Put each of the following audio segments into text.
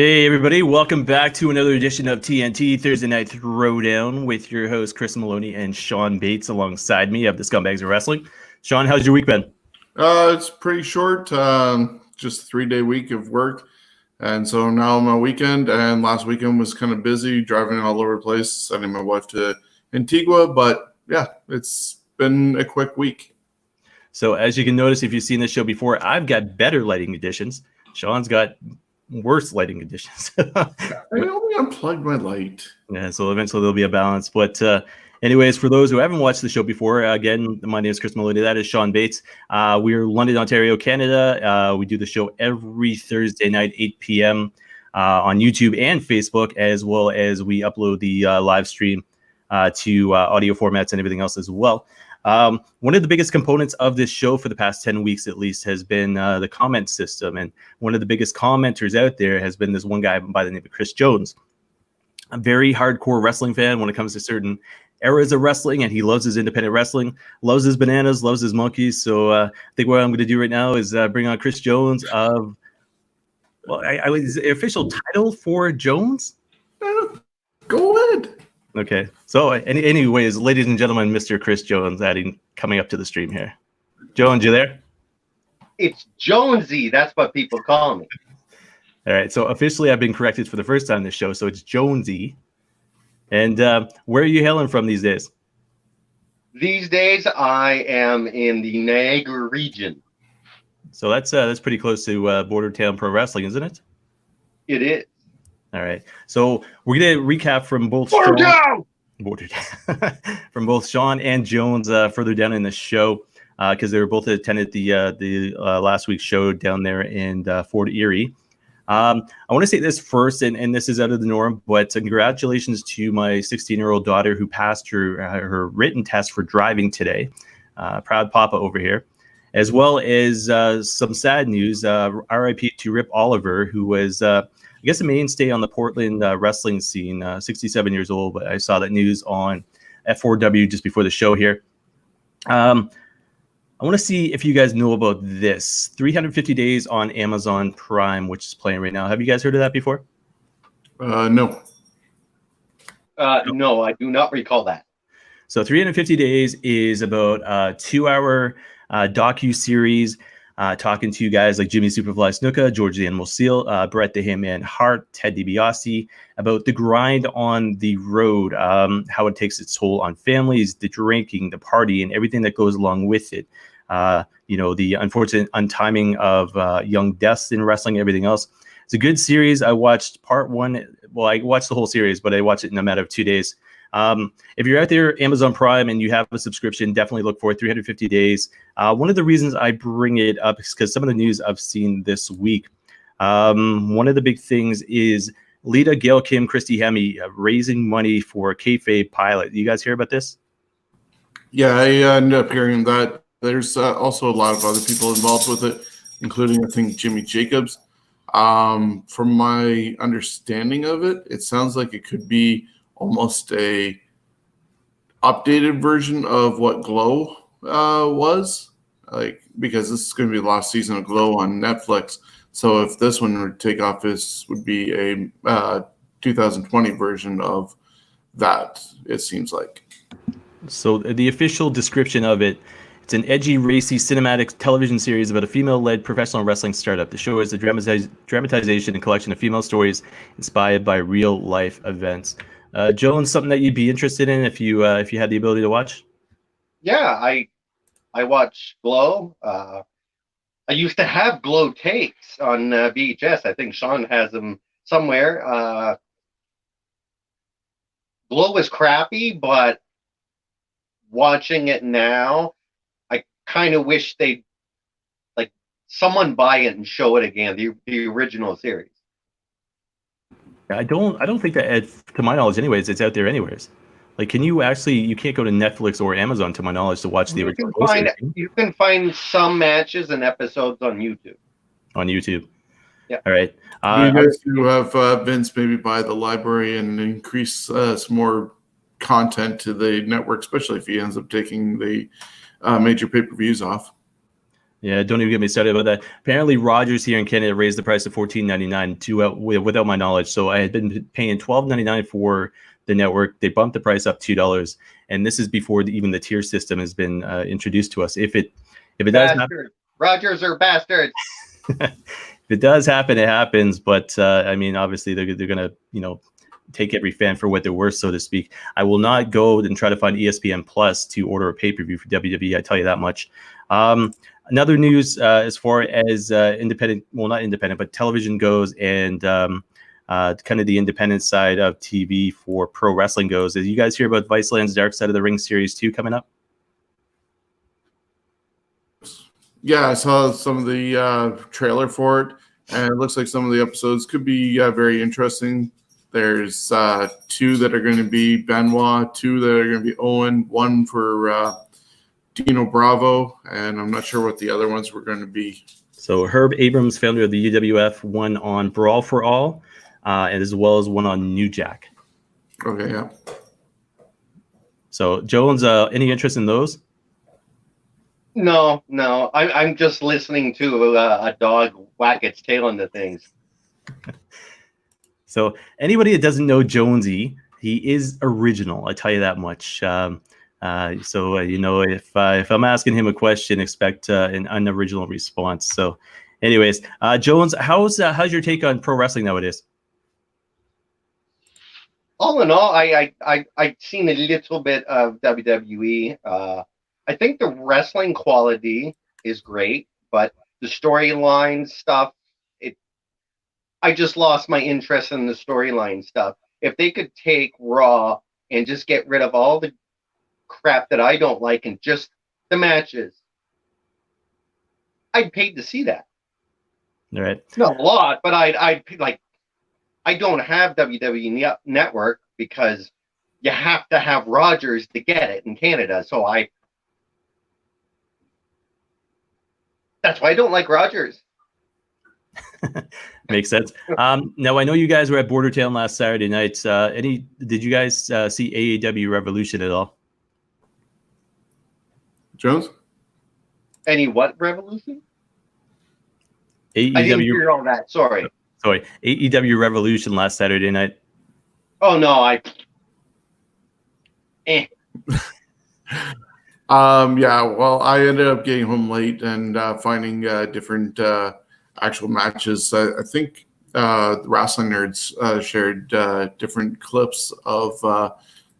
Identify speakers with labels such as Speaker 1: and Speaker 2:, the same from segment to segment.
Speaker 1: Hey everybody, welcome back to another edition of TNT Thursday Night Throwdown with your host Chris Maloney and Sean Bates alongside me of the Scumbags of Wrestling. Sean, how's your week been?
Speaker 2: It's pretty short, just a 3-day week of work. And so now I'm on weekend, and last weekend was kind of busy, driving all over the place, sending my wife to Antigua. But yeah, it's been a quick week.
Speaker 1: So as you can notice, if you've seen this show before, I've got better lighting conditions. Sean's got worse lighting conditions.
Speaker 2: I only unplugged my light.
Speaker 1: Yeah, so eventually there'll be a balance. But anyways, for those who haven't watched the show before, again, my name is Chris Maloney. That is Sean Bates. We're London, Ontario, Canada. We do the show every Thursday night, 8 p.m. On YouTube and Facebook, as well as we upload the live stream to audio formats and everything else as well. One of the biggest components of this show for the past 10 weeks, at least, has been the comment system. And one of the biggest commenters out there has been this one guy by the name of Chris Jones, a very hardcore wrestling fan when it comes to certain eras of wrestling, and he loves his independent wrestling, loves his bananas, loves his monkeys. So I think what I'm going to do right now is bring on Chris Jones of, well, is the official title for Jones?
Speaker 2: Go ahead.
Speaker 1: Okay, so anyways, ladies and gentlemen, Mr. Chris Jones coming up to the stream here. Jones, you there?
Speaker 3: It's Jonesy. That's what people call me.
Speaker 1: All right, so officially I've been corrected for the first time this show, so it's Jonesy. And where are you hailing from these days?
Speaker 3: These days, I am in the Niagara region.
Speaker 1: So that's pretty close to Border Town Pro Wrestling, isn't it?
Speaker 3: It is.
Speaker 1: All right, so we're gonna recap from both from both Sean and Jones further down in the show because they were both attended the last week's show down there in Fort Erie. I want to say this first, and this is out of the norm, but congratulations to my 16-year-old daughter who passed her written test for driving today. Proud papa over here. As well as some sad news, RIP to Rip Oliver, who was, I guess, a mainstay on the Portland wrestling scene, 67 years old. But I saw that news on F4W just before the show here. I want to see if you guys know about this 350 Days on Amazon Prime, which is playing right now. Have you guys heard of that before?
Speaker 2: No.
Speaker 3: No, I do not recall that.
Speaker 1: So 350 Days is about a 2-hour docu-series talking to guys like Jimmy Superfly Snuka, George the Animal Seal, Bret the Hitman Hart, Ted DiBiase, about the grind on the road, how it takes its toll on families, the drinking, the party, and everything that goes along with it. The unfortunate untiming of young deaths in wrestling, everything else. It's a good series. I watched part one. Well, I watched the whole series, but I watched it in a matter of 2 days. If you're out there, Amazon Prime, and you have a subscription, definitely look for it, 350 Days. One of the reasons I bring it up is because some of the news I've seen this week. One of the big things is Lita, Gail Kim, Christy Hemme raising money for a kayfabe pilot. You guys hear about this?
Speaker 2: Yeah, I ended up hearing that. There's also a lot of other people involved with it, including, I think, Jimmy Jacobs. From my understanding of it, it sounds like it could be almost a updated version of what Glow was, like, because this is going to be the last season of Glow on Netflix. So if this one would take off, this would be a 2020 version of that, it seems like. So
Speaker 1: the official description of it, it's an edgy, racy, cinematic television series about a female-led professional wrestling startup. The show is a dramatization and collection of female stories inspired by real-life events. Jones, something that you'd be interested in if you had the ability to watch?
Speaker 3: Yeah, I watch Glow. I used to have Glow tapes on VHS. I think Sean has them somewhere. Glow is crappy, but watching it now, I kind of wish they'd someone buy it and show it again, the original series.
Speaker 1: I don't think that, to my knowledge, anyways, it's out there anyways. Like, can you actually? You can't go to Netflix or Amazon, to my knowledge, to watch the original.
Speaker 3: You can find some matches and episodes on YouTube.
Speaker 1: On YouTube.
Speaker 3: Yeah.
Speaker 1: All right.
Speaker 2: You guys who have Vince maybe buy the library and increase some more content to the network, especially if he ends up taking the major pay-per-views off.
Speaker 1: Yeah, don't even get me started about that. Apparently, Rogers here in Canada raised the price to $14.99 without my knowledge. So I had been paying $12.99 for the network. They bumped the price up $2, and this is before even the tier system has been introduced to us. If it does happen,
Speaker 3: Rogers are bastards.
Speaker 1: if it does happen, it happens. But I mean, obviously, they're gonna take every fan for what they're worth, so to speak. I will not go and try to find ESPN Plus to order a pay-per-view for WWE. I tell you that much. Another news as far as independent, well, not independent, but television goes, and kind of the independent side of TV for pro wrestling goes. Did you guys hear about Viceland's Dark Side of the Ring Series 2 coming up?
Speaker 2: Yeah, I saw some of the trailer for it, and it looks like some of the episodes could be very interesting. There's 2 that are going to be Benoit, 2 that are going to be Owen, 1 for Dino Bravo, and I'm not sure what the other ones were going to be.
Speaker 1: So Herb Abrams, founder of the UWF, one on Brawl for All, and as well as one on New Jack.
Speaker 2: Okay, yeah.
Speaker 1: So Jones, any interest in those?
Speaker 3: No. I'm just listening to a dog whack its tail into things.
Speaker 1: So anybody that doesn't know Jonesy, he is original. I tell you that much. So if I'm asking him a question, expect an unoriginal response. So, anyways, Jones, how's your take on pro wrestling nowadays?
Speaker 3: All in all, I've seen a little bit of WWE. I think the wrestling quality is great, but the storyline stuff, I just lost my interest in the storyline stuff. If they could take Raw and just get rid of all the crap that I don't like and just the matches, I'd pay to see that.
Speaker 1: All right.
Speaker 3: Not a lot, but I'd like. I don't have WWE Network because you have to have Rogers to get it in Canada. So that's why I don't like Rogers.
Speaker 1: Makes sense. Now I know you guys were at Bordertown last Saturday night. Did you guys see AEW Revolution at all?
Speaker 2: Jones?
Speaker 3: Any what Revolution?
Speaker 1: AEW,
Speaker 3: I didn't hear all that. Sorry.
Speaker 1: AEW Revolution last Saturday night.
Speaker 3: Oh no,
Speaker 2: Yeah, well, I ended up getting home late and finding different actual matches. I think the Wrestling Nerds shared different clips of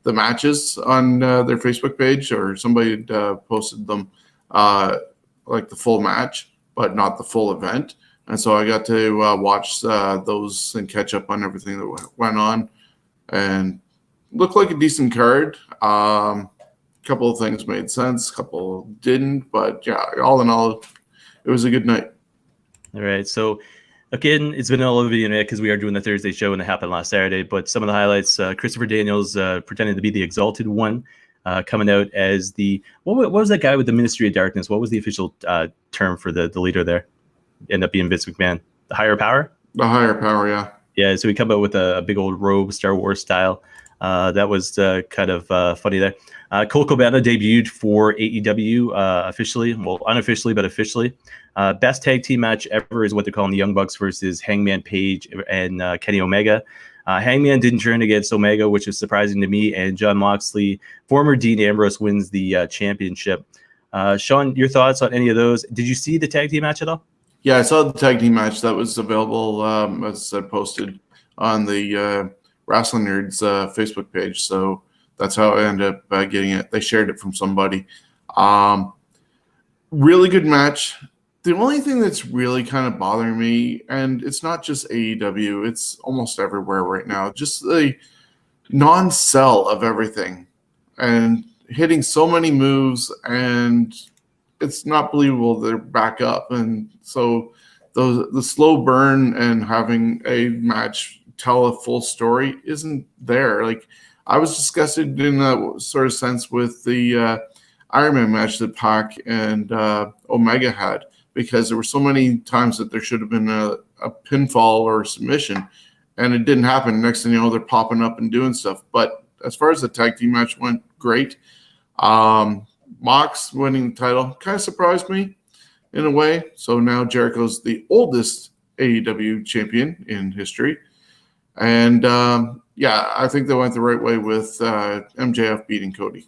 Speaker 2: the matches on their Facebook page, or somebody had posted them like the full match, but not the full event. And so I got to watch those and catch up on everything that went on, and looked like a decent card. Couple of things made sense, couple didn't, but yeah, all in all, it was a good night.
Speaker 1: All right, so again, it's been all over the internet because we are doing the Thursday show and it happened last Saturday. But some of the highlights: Christopher Daniels pretending to be the Exalted One, coming out as the what was that guy with the Ministry of Darkness? What was the official term for the leader there? End up being Vince McMahon, the Higher Power.
Speaker 2: The Higher Power, yeah.
Speaker 1: Yeah, so we come out with a big old robe, Star Wars style. That was kind of funny there. Colt Cabana debuted for AEW officially, well, unofficially, but officially. Best tag team match ever is what they're calling the Young Bucks versus Hangman Page and Kenny Omega. Hangman didn't turn against Omega, which is surprising to me, and Jon Moxley, former Dean Ambrose, wins the championship. Sean, your thoughts on any of those? Did you see the tag team match at all?
Speaker 2: Yeah, I saw the tag team match that was available, as I posted on the Wrestling Nerds Facebook page. So that's how I ended up getting it. They shared it from somebody. Really good match. The only thing that's really kind of bothering me, and it's not just AEW, it's almost everywhere right now, just the non-sell of everything and hitting so many moves, and it's not believable they're back up. And so the slow burn and having a match tell a full story isn't there. Like, I was disgusted in that sort of sense with the Iron Man match that Pac and Omega had, because there were so many times that there should have been a pinfall or a submission, and it didn't happen. Next thing you know, they're popping up and doing stuff. But as far as the tag team match went, great. Mox winning the title kind of surprised me, in a way. So now Jericho's the oldest AEW champion in history. And I think they went the right way with MJF beating Cody.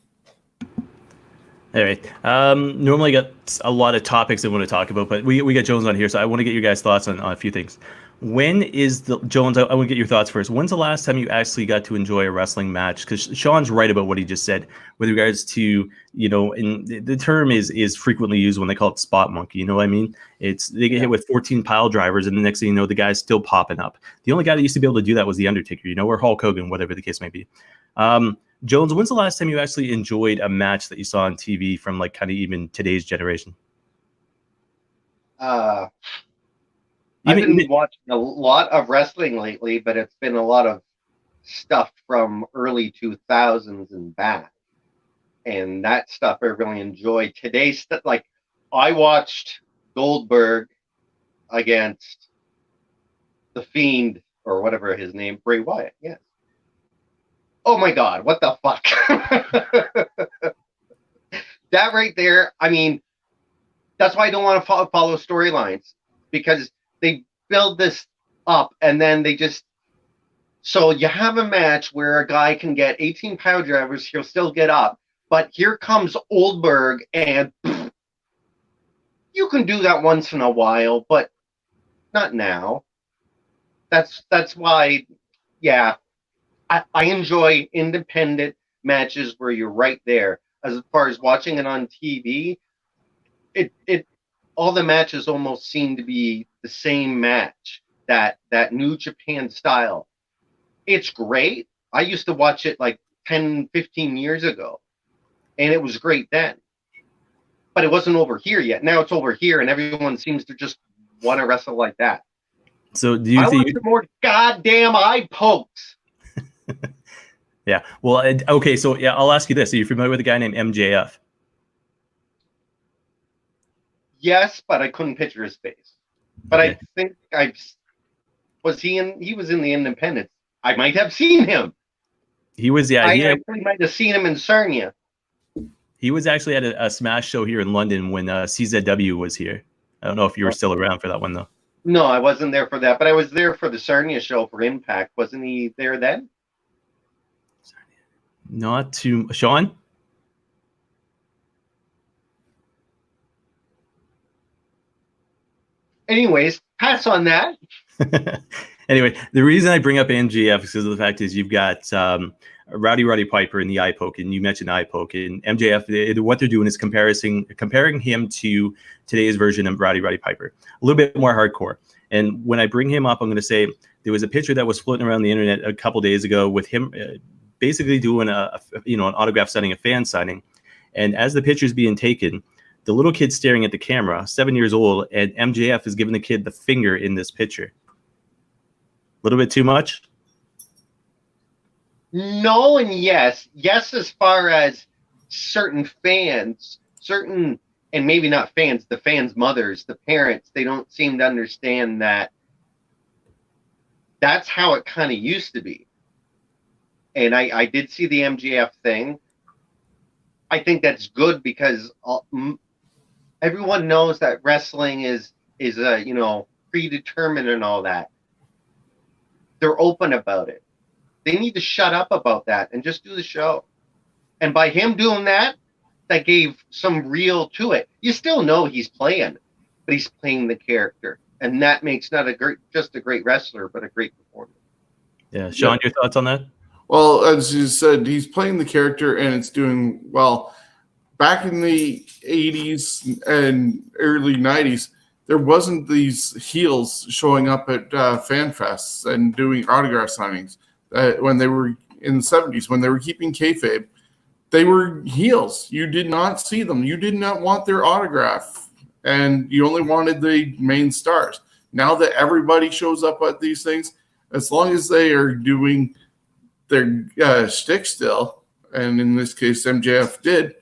Speaker 1: All right. Normally I got a lot of topics I want to talk about, but we got Jones on here, so I want to get your guys' thoughts on a few things. When is the Jones? I want to get your thoughts first. When's the last time you actually got to enjoy a wrestling match? Because Sean's right about what he just said with regards to, and the term is frequently used when they call it spot monkey. You know what I mean? They get hit with 14 pile drivers, and the next thing you know, the guy's still popping up. The only guy that used to be able to do that was the Undertaker, or Hulk Hogan, whatever the case may be. Jones, when's the last time you actually enjoyed a match that you saw on TV from like kind of even today's generation?
Speaker 3: I've been watching a lot of wrestling lately, but it's been a lot of stuff from early 2000s and back. And that stuff I really enjoyed. Today's stuff, like I watched Goldberg against The Fiend or whatever his name, Bray Wyatt. Yeah. Oh my God, what the fuck? That right there, I mean, that's why I don't want to follow storylines, because they build this up and then they just, so you have a match where a guy can get 18 power drivers, he'll still get up, but here comes Goldberg and you can do that once in a while, but not now. That's why, yeah, I enjoy independent matches where you're right there. As far as watching it on TV, it all the matches almost seem to be the same match, that New Japan style. It's great. I used to watch it like 10, 15 years ago, and it was great then. But it wasn't over here yet. Now it's over here, and everyone seems to just want to wrestle like that.
Speaker 1: So do you think
Speaker 3: more goddamn eye pokes?
Speaker 1: Yeah. Well, okay. So yeah, I'll ask you this: are you familiar with a guy named MJF?
Speaker 3: Yes, but I couldn't picture his face. But okay. I think he was in the Independents. I might have seen him.
Speaker 1: He was, yeah.
Speaker 3: I might have seen him in Sarnia.
Speaker 1: He was actually at a Smash show here in London when CZW was here. I don't know if you were still around for that one though.
Speaker 3: No, I wasn't there for that, but I was there for the Sarnia show for Impact. Wasn't he there then?
Speaker 1: Not too, Sean?
Speaker 3: Anyways, pass on that.
Speaker 1: Anyway, the reason I bring up MJF is because of the fact is you've got Roddy Piper in the eye poke, and you mentioned eye poke, and MJF. What they're doing is comparing him to today's version of Roddy Piper, a little bit more hardcore. And when I bring him up, I'm going to say there was a picture that was floating around the internet a couple days ago with him basically doing an autograph signing, a fan signing, and as the picture's being taken, the little kid's staring at the camera, 7 years old, and MJF is giving the kid the finger in this picture. A little bit too much?
Speaker 3: No and yes. Yes, as far as certain fans, and maybe not fans, the fans' mothers, the parents, they don't seem to understand that that's how it kind of used to be. And I did see the MJF thing. I think that's good because everyone knows that wrestling is predetermined and all that. They're open about it. They need to shut up about that and just do the show. And by him doing that, that gave some real to it. You still know he's playing, but he's playing the character, and that makes not just a great wrestler, but a great performer.
Speaker 1: Yeah, Sean, your thoughts on that?
Speaker 2: Well, as you said, he's playing the character, and it's doing well. Back in the 80s and early 90s, there wasn't these heels showing up at fan fests and doing autograph signings. When they were in the 70s, when they were keeping kayfabe, they were heels. You did not see them. You did not want their autograph, and you only wanted the main stars. Now that everybody shows up at these things, as long as they are doing their shtick still, and in this case MJF did,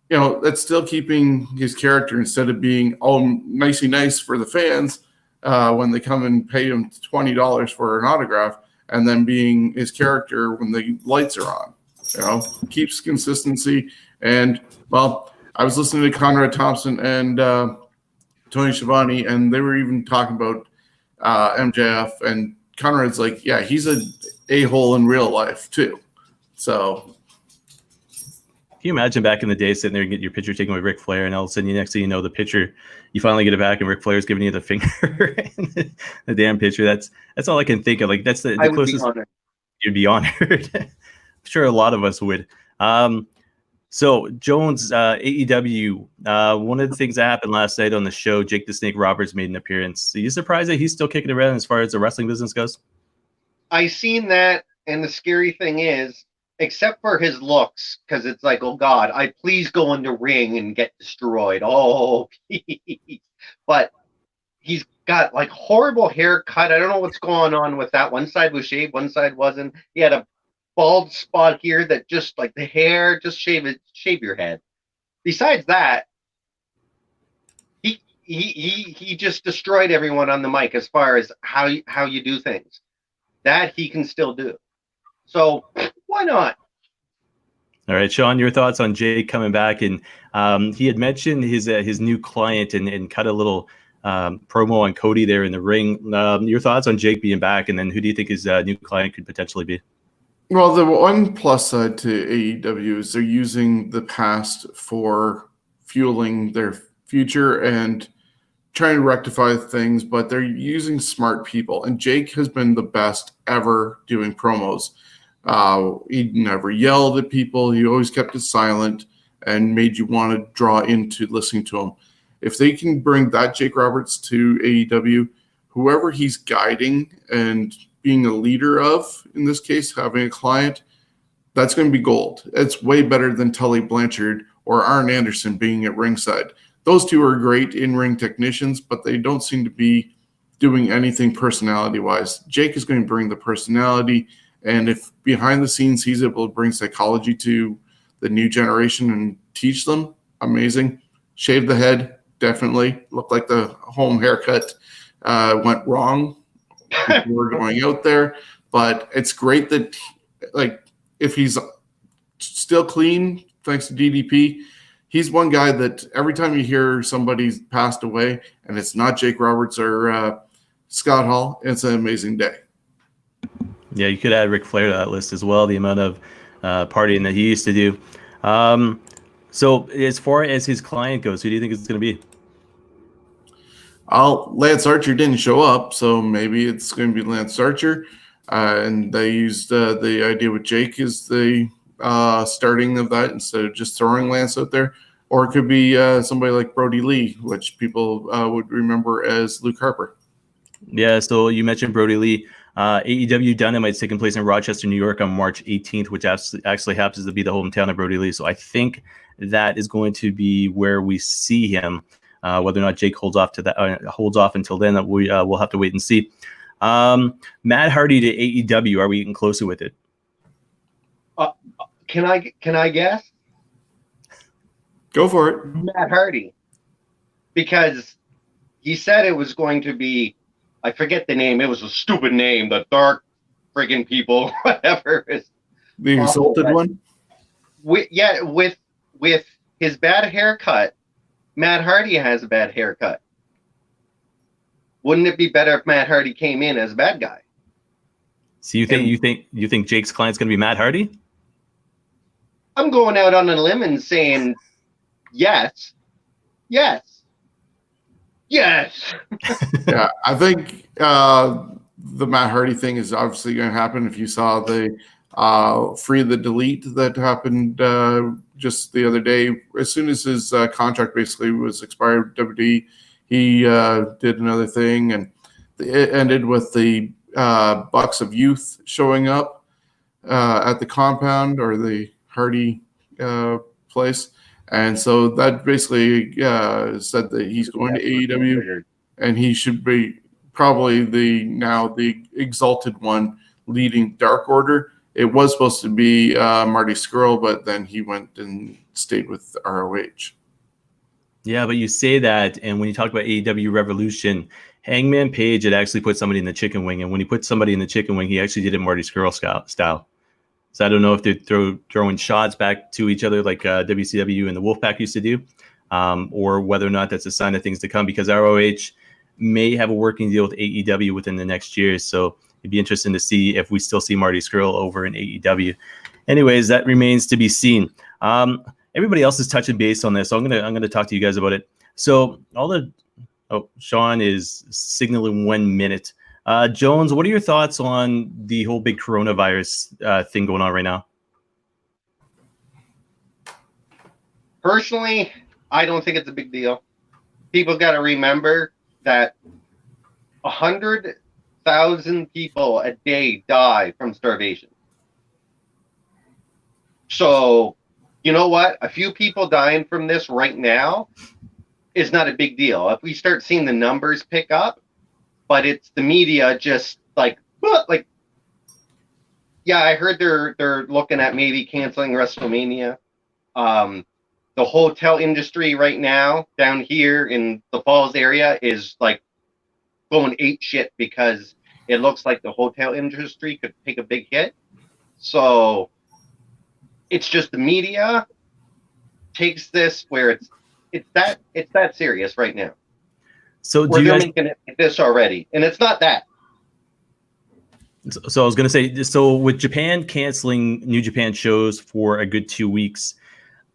Speaker 2: that's still keeping his character instead of being all nicey nice for the fans when they come and pay him $20 for an autograph, and then being his character when the lights are on. Keeps consistency. And well, I was listening to Conrad Thompson, and Tony Schiavone, and they were even talking about MJF, and Conrad's like, yeah, he's a hole in real life too. So,
Speaker 1: can you imagine back in the day sitting there and get your picture taken with Ric Flair, and all of a sudden, next thing you know, the picture, you finally get it back, and Ric Flair's giving you the finger, the damn picture. That's all I can think of. Like that's the closest you'd be honored. I'm sure a lot of us would. So Jones, AEW, one of the things that happened last night on the show, Jake the Snake Roberts made an appearance. Are you surprised that he's still kicking around as far as the wrestling business goes?
Speaker 3: I seen that, and the scary thing is, except for his looks, because it's like, oh God, please go in the ring and get destroyed. Oh, please. But he's got like horrible haircut. I don't know what's going on with that. One side was shaved, one side wasn't. He had a bald spot here that just like the hair, just shave your head. Besides that, he just destroyed everyone on the mic as far as how you do things. That he can still do. So why not?
Speaker 1: All right, Sean, your thoughts on Jake coming back, and he had mentioned his new client and cut a little promo on Cody there in the ring. Your thoughts on Jake being back, and then who do you think his new client could potentially be?
Speaker 2: Well, the one plus side to AEW is they're using the past for fueling their future and trying to rectify things, but they're using smart people. And Jake has been the best ever doing promos. He never yelled at people. He always kept it silent and made you want to draw into listening to him. If they can bring that Jake Roberts to AEW, whoever he's guiding and being a leader of, in this case, having a client, that's going to be gold. It's way better than Tully Blanchard or Arn Anderson being at ringside. Those two are great in-ring technicians, but they don't seem to be doing anything personality-wise. Jake is going to bring the personality, and if behind the scenes he's able to bring psychology to the new generation and teach them, amazing. Shave the head, definitely. Look like the home haircut went wrong. People were going out there, but it's great that, like, if he's still clean, thanks to DDP, he's one guy that every time you hear somebody's passed away and it's not Jake Roberts or Scott Hall, it's an amazing day.
Speaker 1: Yeah, you could add Ric Flair to that list as well, the amount of partying that he used to do. So as far as his client goes, who do you think it's going to be?
Speaker 2: Lance Archer didn't show up, so maybe it's going to be Lance Archer. And they used the idea with Jake is the starting of that instead of just throwing Lance out there. Or it could be somebody like Brody Lee, which people would remember as Luke Harper.
Speaker 1: Yeah, so you mentioned Brody Lee. AEW Dynamite's taking place in Rochester, New York on March 18th, which actually happens to be the hometown of Brody Lee. So I think that is going to be where we see him. Whether or not Jake holds off until then, we'll have to wait and see. Matt Hardy to AEW. Are we getting closer with it?
Speaker 3: Can I guess?
Speaker 2: Go for it.
Speaker 3: Matt Hardy, because he said it was going to be, I forget the name. It was a stupid name. The Dark friggin' People, whatever.
Speaker 2: The Exalted one.
Speaker 3: With his bad haircut. Matt Hardy has a bad haircut. Wouldn't it be better if Matt Hardy came in as a bad guy?
Speaker 1: So you think Jake's client's going to be Matt Hardy?
Speaker 3: I'm going out on a limb and saying yes. Yeah,
Speaker 2: I think the Matt Hardy thing is obviously going to happen. If you saw the Free the Delete that happened just the other day, as soon as his contract basically was expired, WWE, he did another thing, and it ended with the Bucks of Youth showing up at the compound or the Hardy place. And so that basically said that he's going to AEW, and he should be probably the Exalted one leading Dark Order. It was supposed to be Marty Scurll, but then he went and stayed with ROH.
Speaker 1: Yeah, but you say that, and when you talk about AEW Revolution, Hangman Page had actually put somebody in the chicken wing, and when he put somebody in the chicken wing, he actually did it Marty Scurll style. So I don't know if they're throwing shots back to each other like WCW and the Wolfpack used to do. or whether or not that's a sign of things to come, because ROH may have a working deal with AEW within the next year. So it'd be interesting to see if we still see Marty Scurll over in AEW. Anyways, that remains to be seen. Everybody else is touching base on this, so I'm gonna talk to you guys about it. So Sean is signaling 1 minute. Jones, what are your thoughts on the whole big coronavirus thing going on right now?
Speaker 3: Personally, I don't think it's a big deal. People got to remember that 100,000 people a day die from starvation. So, you know what? A few people dying from this right now is not a big deal. If we start seeing the numbers pick up, but it's the media just yeah, I heard they're looking at maybe canceling WrestleMania. The hotel industry right now down here in the Falls area is like going ape shit because it looks like the hotel industry could take a big hit. So it's just the media takes this where it's that serious right now.
Speaker 1: So
Speaker 3: they're making it like this already, and it's not that.
Speaker 1: So I was going to say, so with Japan canceling New Japan shows for a good 2 weeks,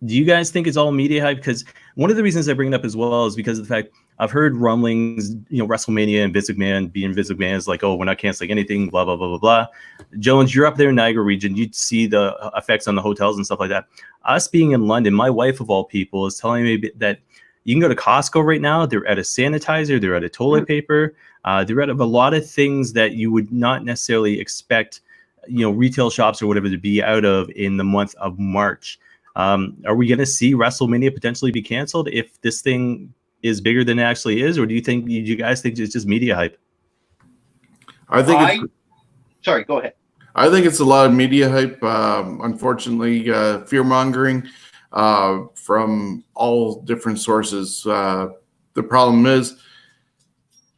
Speaker 1: do you guys think it's all media hype? Because one of the reasons I bring it up as well is because of the fact I've heard rumblings, WrestleMania and Vince McMahon is like, oh, we're not canceling anything, blah, blah, blah, blah, blah. Jones, you're up there in Niagara region. You'd see the effects on the hotels and stuff like that. Us being in London, my wife of all people is telling me that you can go to Costco right now. They're out of sanitizer. They're out of toilet paper. They're out of a lot of things that you would not necessarily expect, retail shops or whatever to be out of in the month of March. Are we going to see WrestleMania potentially be canceled if this thing is bigger than it actually is, or do you guys think it's just media hype?
Speaker 3: Sorry, go ahead.
Speaker 2: I think it's a lot of media hype. Unfortunately, fear mongering from all different sources. The problem is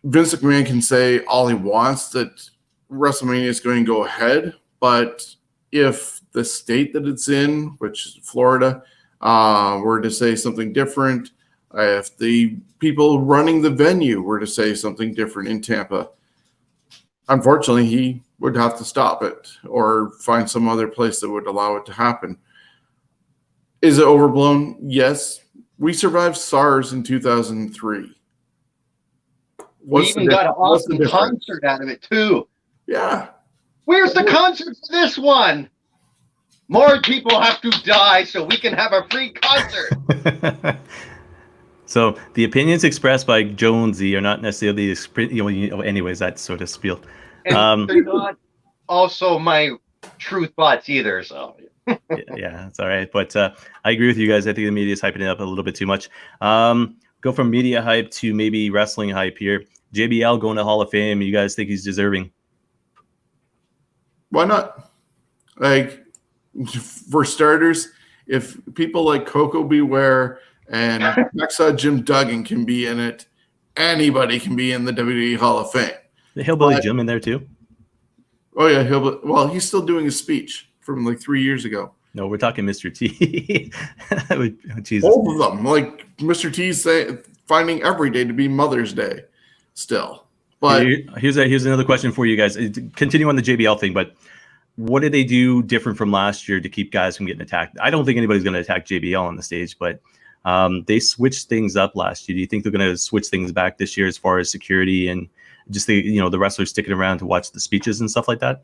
Speaker 2: Vince McMahon can say all he wants that WrestleMania is going to go ahead, but if the state that it's in, which is Florida, were to say something different, if the people running the venue were to say something different in Tampa, unfortunately, he would have to stop it or find some other place that would allow it to happen. Is it overblown? Yes. We survived SARS in 2003.
Speaker 3: We even got an awesome concert out of it, too.
Speaker 2: Yeah.
Speaker 3: Where's the concert for this one? More people have to die so we can have a free concert.
Speaker 1: So the opinions expressed by Jonesy are not necessarily, anyways, that sort of spiel.
Speaker 3: And they're not also my true thoughts either. So
Speaker 1: yeah, it's all right. But I agree with you guys. I think the media is hyping it up a little bit too much. Go from media hype to maybe wrestling hype here. JBL going to Hall of Fame. You guys think he's deserving?
Speaker 2: Why not? Like, for starters, if people like Coco Beware and Hacksaw Jim Duggan can be in it, anybody can be in the WWE Hall of Fame.
Speaker 1: The Hillbilly Jim in there too?
Speaker 2: Oh, yeah. Well, he's still doing his speech from like 3 years ago.
Speaker 1: No, we're talking Mr. T. Jesus.
Speaker 2: Both of them. Like Mr. T's finding every day to be Mother's Day still. But
Speaker 1: here's another question for you guys. Continue on the JBL thing, but what did they do different from last year to keep guys from getting attacked? I don't think anybody's going to attack JBL on the stage, but they switched things up last year. Do you think they're going to switch things back this year as far as security and just the wrestlers sticking around to watch the speeches and stuff like that?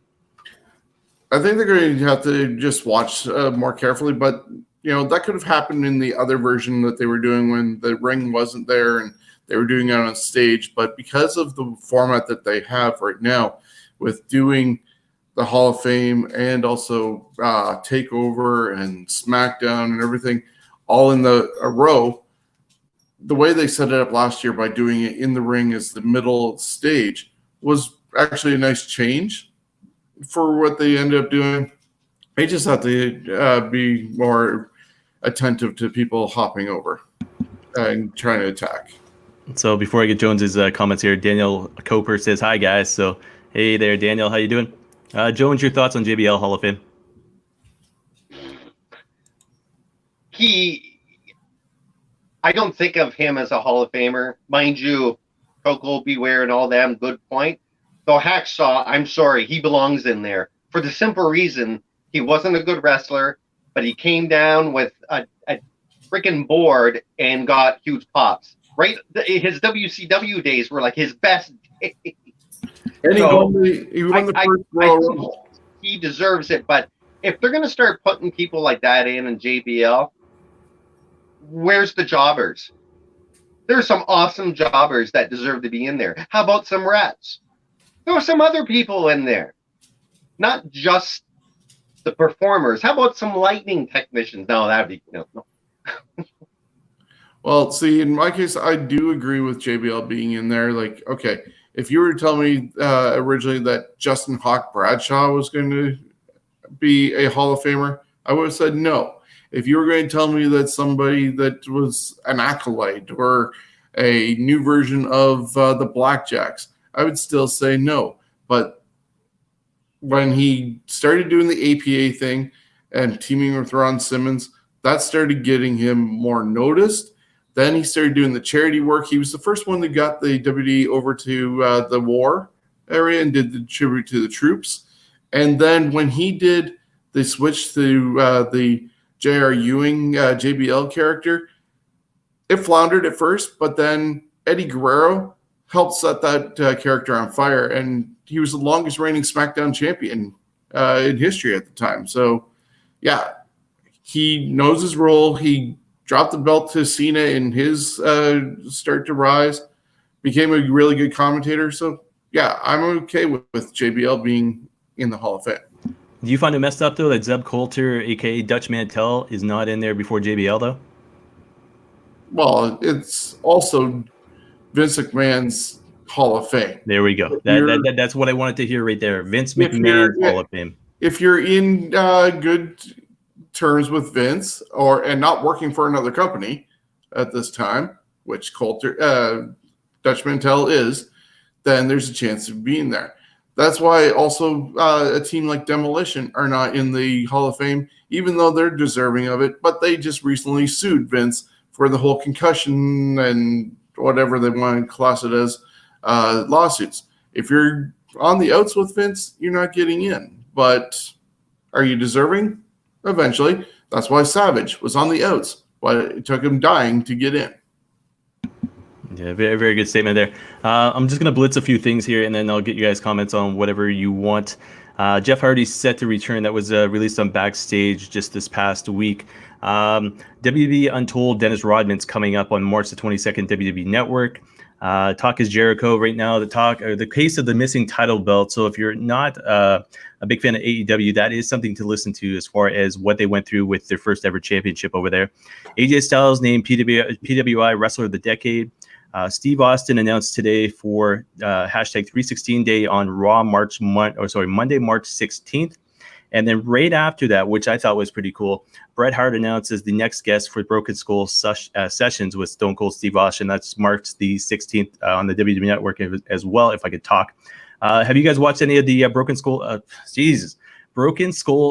Speaker 2: I think they're going to have to just watch more carefully, but that could have happened in the other version that they were doing when the ring wasn't there and they were doing it on stage. But because of the format that they have right now with doing the Hall of Fame and also TakeOver and SmackDown and everything all in a row, the way they set it up last year by doing it in the ring as the middle stage was actually a nice change for what they ended up doing. They just have to be more attentive to people hopping over and trying to attack.
Speaker 1: So before I get Jones's comments here, Daniel Coper says, hi, guys. So, hey there, Daniel. How you doing? Jones, your thoughts on JBL Hall of Fame?
Speaker 3: I don't think of him as a Hall of Famer. Mind you, Coco Beware and all them, good point. Though Hacksaw, I'm sorry, he belongs in there for the simple reason he wasn't a good wrestler, but he came down with a freaking board and got huge pops. Right, his WCW days were like his best days.
Speaker 2: And
Speaker 3: So,
Speaker 2: he won the first
Speaker 3: I
Speaker 2: Royal
Speaker 3: think
Speaker 2: Rumble.
Speaker 3: he deserves it, but if they're going to start putting people like that in JBL, where's the jobbers? There's some awesome jobbers that deserve to be in there. How about some rats? There were some other people in there, not just the performers. How about some lightning technicians? No, that'd be no.
Speaker 2: Well, see, in my case, I do agree with JBL being in there. Like, okay, if you were to tell me originally that Justin Hawk Bradshaw was going to be a Hall of Famer, I would have said no. If you were going to tell me that somebody that was an acolyte or a new version of the Blackjacks, I would still say no. But when he started doing the APA thing and teaming with Ron Simmons, that started getting him more noticed. Then he started doing the charity work. He was the first one that got the WWE over to the war area and did the tribute to the troops. And then when he did the switch to the J.R. Ewing JBL character, it floundered at first, but then Eddie Guerrero helped set that character on fire, and he was the longest reigning SmackDown champion in history at the time. So, yeah, he knows his role. He dropped the belt to Cena in his start to rise, became a really good commentator. So, yeah, I'm okay with JBL being in the Hall of Fame.
Speaker 1: Do you find it messed up, though, that Zeb Coulter, a.k.a. Dutch Mantel, is not in there before JBL, though?
Speaker 2: Well, it's also Vince McMahon's Hall of Fame.
Speaker 1: There we go. That's what I wanted to hear right there. Vince McMahon's Hall of Fame.
Speaker 2: If you're in good terms with Vince and not working for another company at this time, which Dutch Mantel is, then there's a chance of being there. That's why also a team like Demolition are not in the Hall of Fame, even though they're deserving of it. But they just recently sued Vince for the whole concussion and whatever they want to class it as lawsuits. If you're on the outs with Vince, you're not getting in. But are you deserving? Eventually. That's why Savage was on the outs. But it took him dying to get in.
Speaker 1: Yeah, very, very good statement there. I'm just going to blitz a few things here, and then I'll get you guys comments on whatever you want. Jeff Hardy's set to return. That was released on Backstage just this past week. WWE Untold, Dennis Rodman's coming up on March the 22nd, WWE Network. Talk is Jericho right now. The case of the missing title belt. So if you're not a big fan of AEW, that is something to listen to as far as what they went through with their first ever championship over there. AJ Styles named PWI Wrestler of the Decade. Steve Austin announced today for hashtag 316 Day on Raw Monday, March 16th. And then right after that, which I thought was pretty cool, Bret Hart announces the next guest for Broken Skull Sessions with Stone Cold Steve Austin. That's March the 16th on the WWE Network as well, if I could talk. Have you guys watched any of the Broken Skull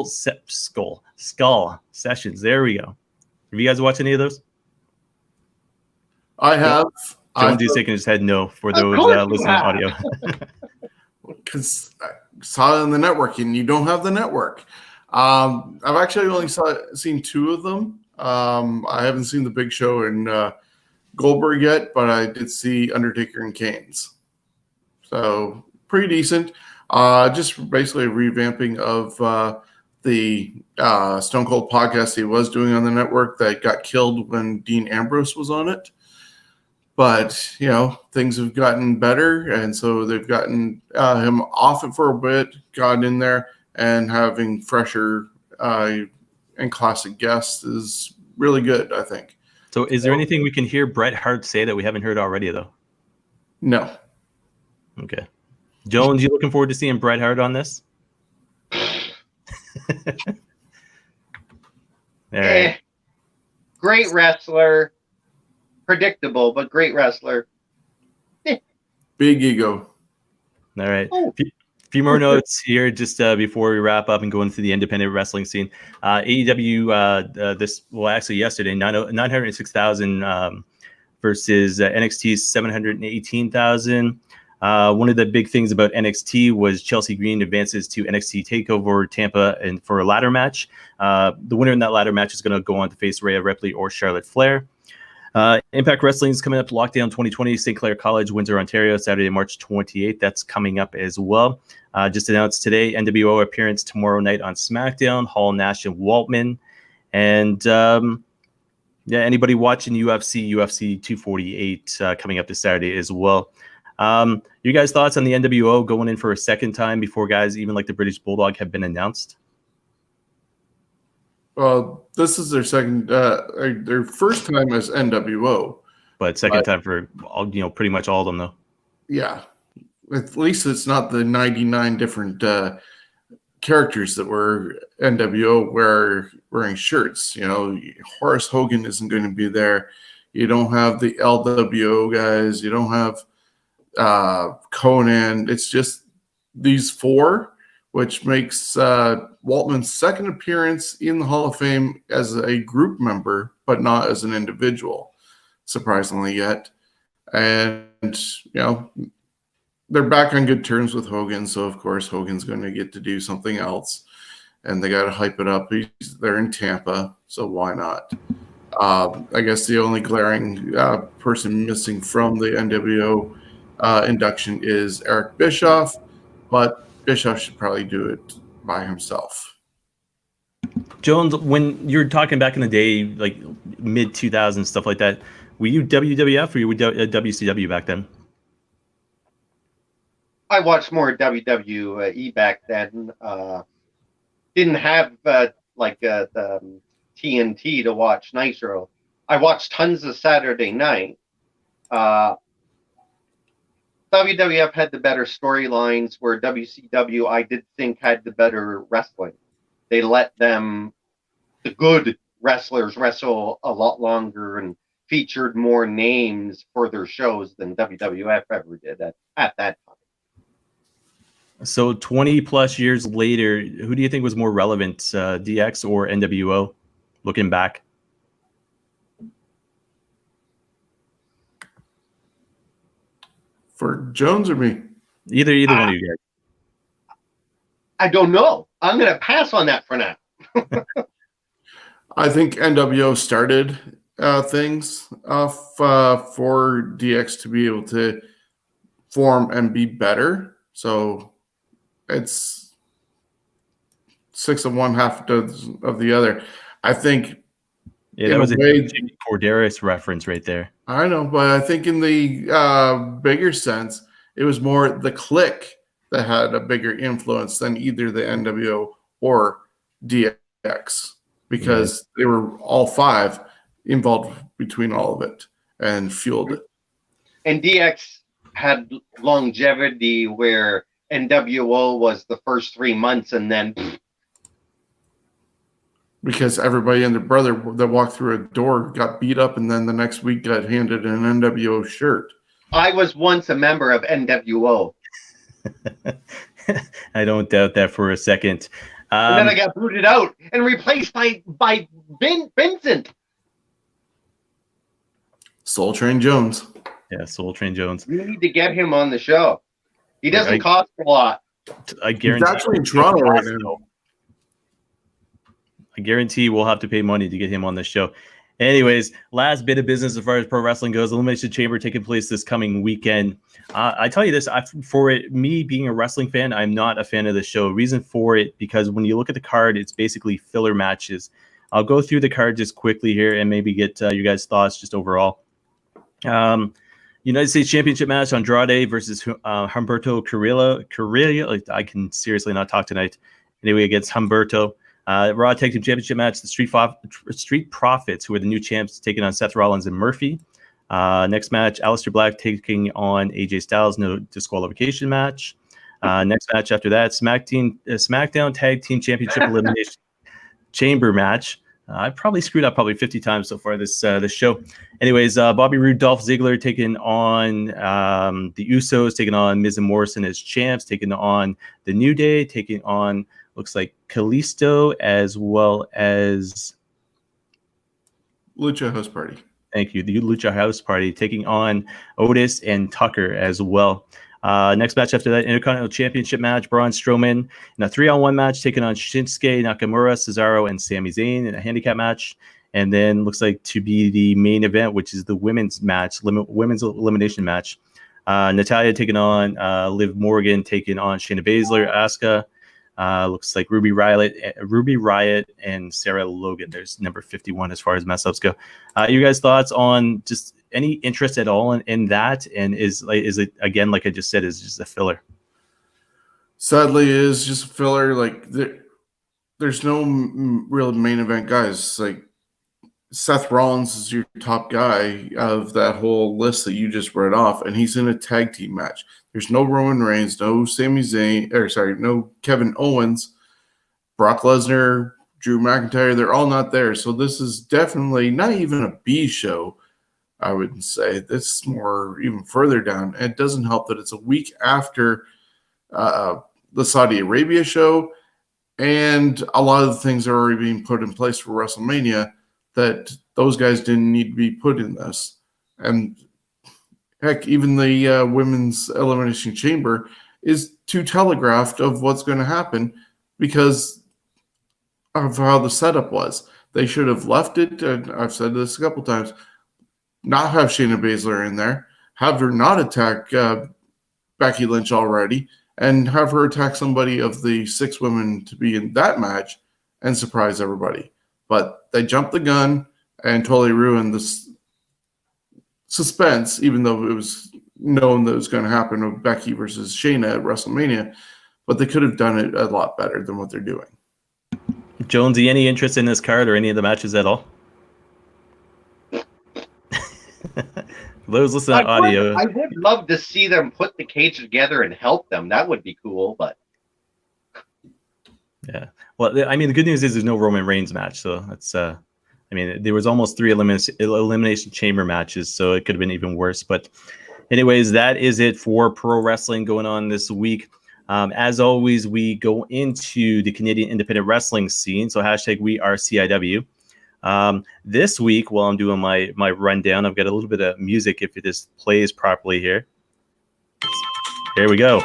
Speaker 1: Skull Sessions? There we go. Have you guys watched any of those?
Speaker 2: I have.
Speaker 1: Jones is shaking his head no for those listening to audio.
Speaker 2: Because I saw it on the network, and you don't have the network. I've actually only seen two of them. I haven't seen the Big Show and Goldberg yet, but I did see Undertaker and Kane's. So pretty decent. Just basically a revamping of the Stone Cold podcast he was doing on the network that got killed when Dean Ambrose was on it. But, things have gotten better, and so they've gotten him off it for a bit, gotten in there, and having fresher and classic guests is really good, I think.
Speaker 1: So is there anything we can hear Bret Hart say that we haven't heard already, though?
Speaker 2: No.
Speaker 1: Okay. Jones, you looking forward to seeing Bret Hart on this? All right.
Speaker 3: Great wrestler. Predictable, but great wrestler.
Speaker 2: Big ego.
Speaker 1: All right.
Speaker 3: Oh.
Speaker 1: few more notes here just before we wrap up and go into the independent wrestling scene. AEW yesterday 906,000 versus NXT's 718,000. One of the big things about NXT was Chelsea Green advances to NXT TakeOver Tampa and for a ladder match. The winner in that ladder match is going to go on to face Rhea Ripley or Charlotte Flair. Impact Wrestling is coming up. Lockdown 2020, St. Clair College, Windsor, Ontario, Saturday, March 28th. That's coming up as well. Just announced today, NWO appearance tomorrow night on SmackDown, Hall, Nash, and Waltman. And anybody watching UFC 248 coming up this Saturday as well. You guys' thoughts on the NWO going in for a second time before guys even like the British Bulldog have been announced?
Speaker 2: Well, this is their first time as NWO,
Speaker 1: but second time for all, pretty much all of them though.
Speaker 2: Yeah, at least it's not the 99 different characters that were NWO wearing shirts. Horace Hogan isn't going to be there. You don't have the LWO guys. You don't have Conan. It's just these four, which makes Waltman's second appearance in the Hall of Fame as a group member, but not as an individual, surprisingly yet. And, they're back on good terms with Hogan, so of course Hogan's going to get to do something else. And they got to hype it up. They're in Tampa, so why not? I guess the only glaring person missing from the NWO induction is Eric Bischoff, but Bischoff should probably do it by himself.
Speaker 1: Jones, when you're talking back in the day, like mid 2000s, stuff like that, were you WWF or you were WCW back then?
Speaker 3: I watched more WWE back then. Didn't have the TNT to watch Nitro. I watched tons of Saturday Night. WWF had the better storylines, where WCW, I did think, had the better wrestling. They let the good wrestlers wrestle a lot longer and featured more names for their shows than WWF ever did at that time.
Speaker 1: So 20 plus years later, who do you think was more relevant, DX or NWO, looking back?
Speaker 2: For Jones or me?
Speaker 1: Either one of you guys.
Speaker 3: I don't know. I'm going to pass on that for now.
Speaker 2: I think NWO started things for DX to be able to form and be better. So it's 6 of one, half of the other. I think.
Speaker 1: Yeah, that was a Jimmy Corderas reference right there.
Speaker 2: I know, but I think in the bigger sense, it was more the Clique that had a bigger influence than either the NWO or DX, because they were all five involved between all of it and fueled it.
Speaker 3: And DX had longevity, where NWO was the first 3 months and then...
Speaker 2: Because everybody and their brother that walked through a door got beat up, and then the next week got handed an NWO shirt.
Speaker 3: I was once a member of NWO.
Speaker 1: I don't doubt that for a second.
Speaker 3: And then I got booted out and replaced by Vincent.
Speaker 2: Soul Train Jones.
Speaker 1: Yeah, Soul Train Jones.
Speaker 3: You need to get him on the show. He doesn't cost a lot.
Speaker 1: I guarantee.
Speaker 2: He's actually in Toronto right now.
Speaker 1: I guarantee we'll have to pay money to get him on the show. Anyways, last bit of business as far as pro wrestling goes. Elimination Chamber taking place this coming weekend. I tell you this, me being a wrestling fan, I'm not a fan of the show. Reason for it, because when you look at the card, it's basically filler matches. I'll go through the card just quickly here and maybe get you guys' thoughts just overall. United States Championship match, Andrade versus Humberto Carrillo. I can seriously not talk tonight. Anyway, against Humberto. Raw Tag Team Championship match, the Street Profits, who are the new champs, taking on Seth Rollins and Murphy. Next match, Aleister Black taking on AJ Styles, no disqualification match. Next match after that, SmackDown Tag Team Championship Elimination Chamber match. I've probably screwed up probably 50 times so far this show. Anyways, Bobby Roode, Dolph Ziggler taking on the Usos, taking on Miz and Morrison as champs, taking on the New Day, taking on, looks like, Kalisto, as well as
Speaker 2: Lucha House Party.
Speaker 1: Thank you. The Lucha House Party taking on Otis and Tucker as well. Next match after that, Intercontinental Championship match, Braun Strowman in a 3-on-1 match taking on Shinsuke Nakamura, Cesaro, and Sami Zayn in a handicap match. And then looks like to be the main event, which is the women's match, women's elimination match. Natalya taking on Liv Morgan, taking on Shayna Baszler, Asuka. Looks like Ruby Riott, and Sarah Logan. There's number 51 as far as mess-ups go. You guys' thoughts on just any interest at all in that? And is it, again, like I just said, is just a filler?
Speaker 2: Sadly, it is just a filler. Like there's no real main event guys. Like Seth Rollins is your top guy of that whole list that you just read off, and he's in a tag team match. There's no Roman Reigns, no Sami Zayn, no Kevin Owens, Brock Lesnar, Drew McIntyre. They're all not there. So this is definitely not even a B show, I would say. This is more even further down. And it doesn't help that it's a week after the Saudi Arabia show, and a lot of the things are already being put in place for WrestleMania that those guys didn't need to be put in this. And heck, even the Women's Elimination Chamber is too telegraphed of what's going to happen because of how the setup was. They should have left it, and I've said this a couple times, not have Shayna Baszler in there, have her not attack Becky Lynch already, and have her attack somebody of the 6 women to be in that match and surprise everybody. But they jumped the gun and totally ruined this suspense, even though it was known that it was going to happen with Becky versus Shayna at WrestleMania. But they could have done it a lot better than what they're doing.
Speaker 1: Jonesy, any interest in this card or any of the matches at all? Those listening to audio.
Speaker 3: I would love to see them put the cage together and help them. That would be cool, but
Speaker 1: yeah. Well, I mean, the good news is there's no Roman Reigns match, so that's. I mean, there was almost 3 elimination chamber matches, so it could have been even worse. But, anyways, that is it for pro wrestling going on this week. As always, we go into the Canadian independent wrestling scene. So #WeAreCIW. This week, while I'm doing my rundown, I've got a little bit of music if this plays properly here. Here we go.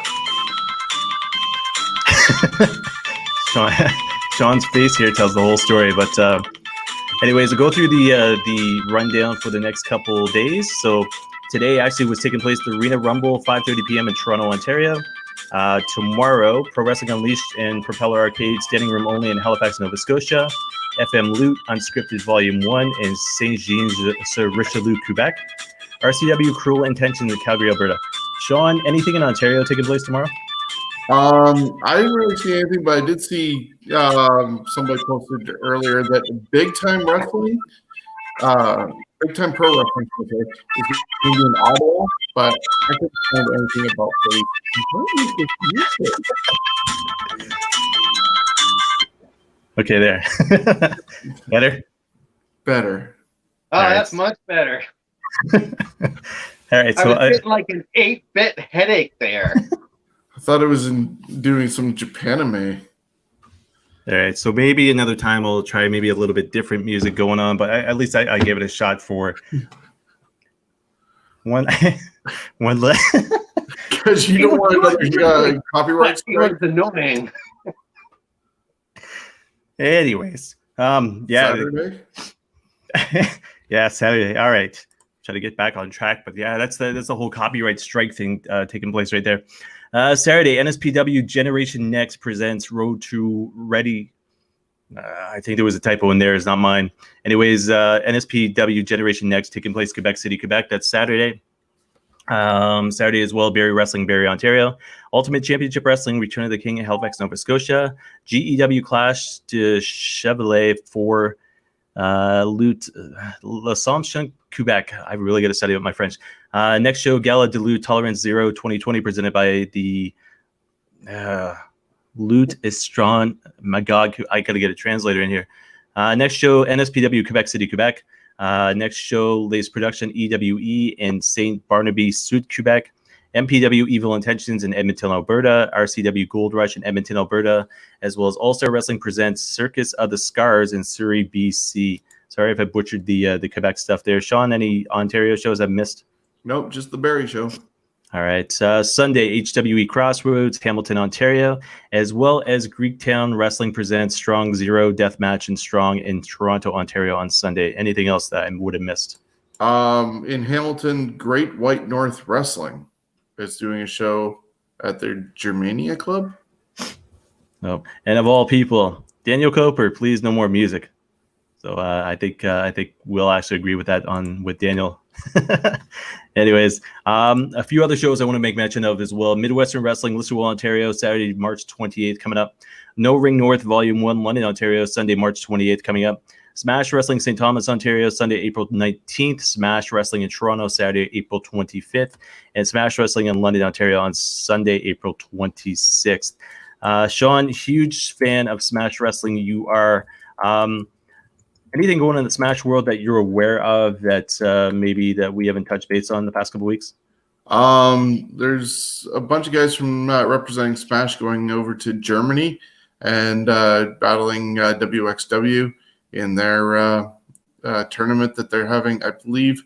Speaker 1: Sean's face here tells the whole story. But anyways, we'll go through the rundown for the next couple days. So today actually was taking place the Arena Rumble, 5:30 p.m. in Toronto, Ontario. Tomorrow, Pro Wrestling Unleashed and Propeller Arcade, standing room only in Halifax, Nova Scotia. FM Loot, Unscripted Volume 1 in Saint-Jean-sur-Richelieu, Quebec. RCW Cruel Intentions in Calgary, Alberta. Sean, anything in Ontario taking place tomorrow?
Speaker 2: I didn't really see anything, but I did see somebody posted earlier that Big Time Wrestling, Big Time Pro Wrestling is going to be in Ottawa, but I couldn't find anything about the.
Speaker 1: Okay, there. Better?
Speaker 2: Better.
Speaker 3: Oh,
Speaker 1: All right.
Speaker 3: That's much better.
Speaker 1: All right, so
Speaker 3: I was getting like an 8-bit headache there.
Speaker 2: I thought it was doing some Japanime.
Speaker 1: all right, so maybe another time we'll try maybe a little bit different music going on, but at least I gave it a shot for one less.
Speaker 2: Because you don't want another copyright strike.
Speaker 3: It's annoying.
Speaker 1: Anyways, yeah.
Speaker 2: Saturday?
Speaker 1: Yeah, Saturday. All right. Try to get back on track, but yeah, that's the whole copyright strike thing taking place right there. Saturday, NSPW Generation Next presents Road to Ready. I think there was a typo in there. It's not mine. Anyways, NSPW Generation Next taking place Quebec City, Quebec. That's Saturday. Saturday as well, Barrie Wrestling, Barrie, Ontario. Ultimate Championship Wrestling, Return of the King in Halifax, Nova Scotia. GEW Clash de Chevrolet for L'Assomption, Quebec. I really got to study with my French. Next show, Gala de Lutte Tolerance Zero 2020, presented by the Lutte Estron Magog. I got to get a translator in here. Next show, NSPW Quebec City, Quebec. Next show, latest production, EWE in St. Barnaby, Sud, Quebec. MPW Evil Intentions in Edmonton, Alberta. RCW Gold Rush in Edmonton, Alberta. As well as All Star Wrestling presents Circus of the Scars in Surrey, BC. Sorry if I butchered the Quebec stuff there. Sean, any Ontario shows I've missed?
Speaker 2: Nope, just the Barry Show.
Speaker 1: All right. Sunday, HWE Crossroads, Hamilton, Ontario, as well as Greektown Wrestling presents Strong Zero Deathmatch and Strong in Toronto, Ontario on Sunday. Anything else that I would have missed?
Speaker 2: In Hamilton, Great White North Wrestling is doing a show at their Germania Club.
Speaker 1: Oh, and of all people, Daniel Coper, please no more music. So I think we'll actually agree with that with Daniel. Anyways, a few other shows I want to make mention of as well. Midwestern Wrestling, Listerville, Ontario, Saturday, March 28th coming up. No Ring North, Volume 1, London, Ontario, Sunday, March 28th coming up. Smash Wrestling, St. Thomas, Ontario, Sunday, April 19th. Smash Wrestling in Toronto, Saturday, April 25th. And Smash Wrestling in London, Ontario on Sunday, April 26th. Sean, huge fan of Smash Wrestling. You are. Anything going on in the Smash world that you're aware of that maybe that we haven't touched base on the past couple of weeks?
Speaker 2: There's a bunch of guys from representing Smash going over to Germany and battling WXW in their tournament that they're having. I believe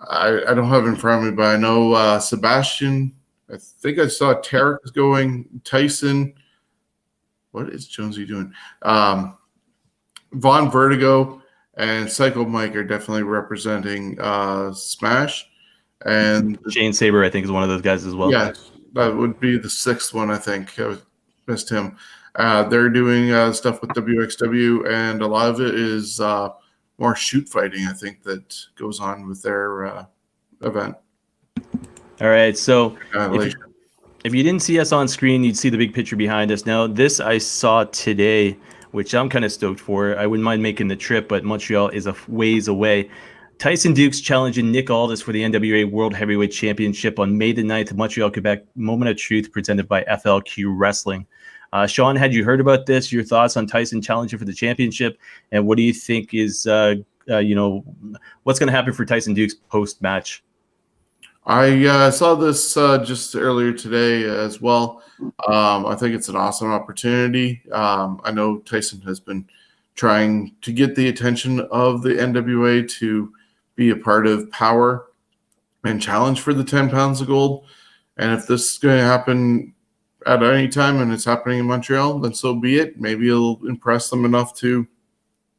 Speaker 2: I don't have it in front of me, but I know Sebastian. I think I saw Tarek is going. Tyson. What is Jonesy doing? Von Vertigo and Psycho Mike are definitely representing Smash. And
Speaker 1: Shane Saber, I think, is one of those guys as well.
Speaker 2: Yes, that would be the sixth one, I think. I missed him. They're doing stuff with WXW, and a lot of it is more shoot fighting, I think, that goes on with their event.
Speaker 1: All right, so if you didn't see us on screen, you'd see the big picture behind us. Now, this I saw today, which I'm kind of stoked for. I wouldn't mind making the trip, but Montreal is a ways away. Tyson Dukes challenging Nick Aldis for the NWA World Heavyweight Championship on May the 9th, Montreal, Quebec. Moment of Truth presented by FLQ Wrestling. Sean, had you heard about this? Your thoughts on Tyson challenging for the championship, and what do you think is, what's going to happen for Tyson Dukes post-match?
Speaker 2: I saw this just earlier today as well. I think it's an awesome opportunity. I know Tyson has been trying to get the attention of the NWA to be a part of Power and challenge for the 10 pounds of gold. And if this is going to happen at any time and it's happening in Montreal, then so be it. Maybe it'll impress them enough to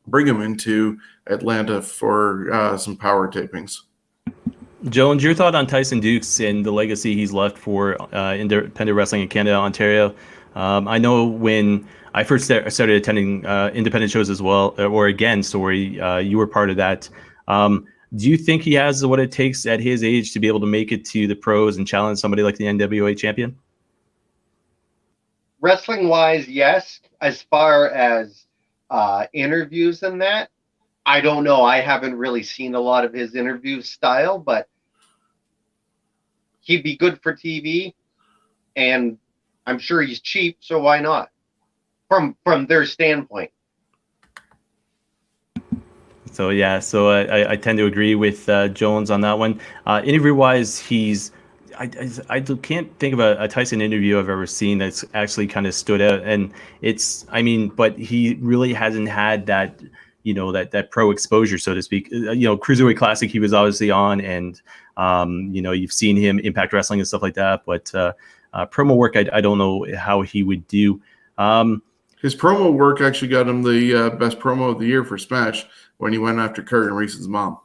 Speaker 2: bring him into Atlanta for some Power tapings.
Speaker 1: Jones, your thought on Tyson Dukes and the legacy he's left for independent wrestling in Canada, Ontario? I know when I first started attending independent shows as well, you were part of that. Do you think he has what it takes at his age to be able to make it to the pros and challenge somebody like the NWA champion?
Speaker 3: Wrestling-wise, yes. As far as interviews and that, I don't know. I haven't really seen a lot of his interview style, but he'd be good for TV, and I'm sure he's cheap, so why not? From their standpoint.
Speaker 1: So yeah, I tend to agree with Jones on that one. Interview-wise, I can't think of a Tyson interview I've ever seen that's actually kind of stood out, and but he really hasn't had that. That pro exposure, so to speak. Cruiserweight Classic he was obviously on, and you've seen him Impact Wrestling and stuff like that. But promo work, I don't know how he would do.
Speaker 2: His promo work actually got him the best promo of the year for Smash when he went after Kurt and Reese's mom.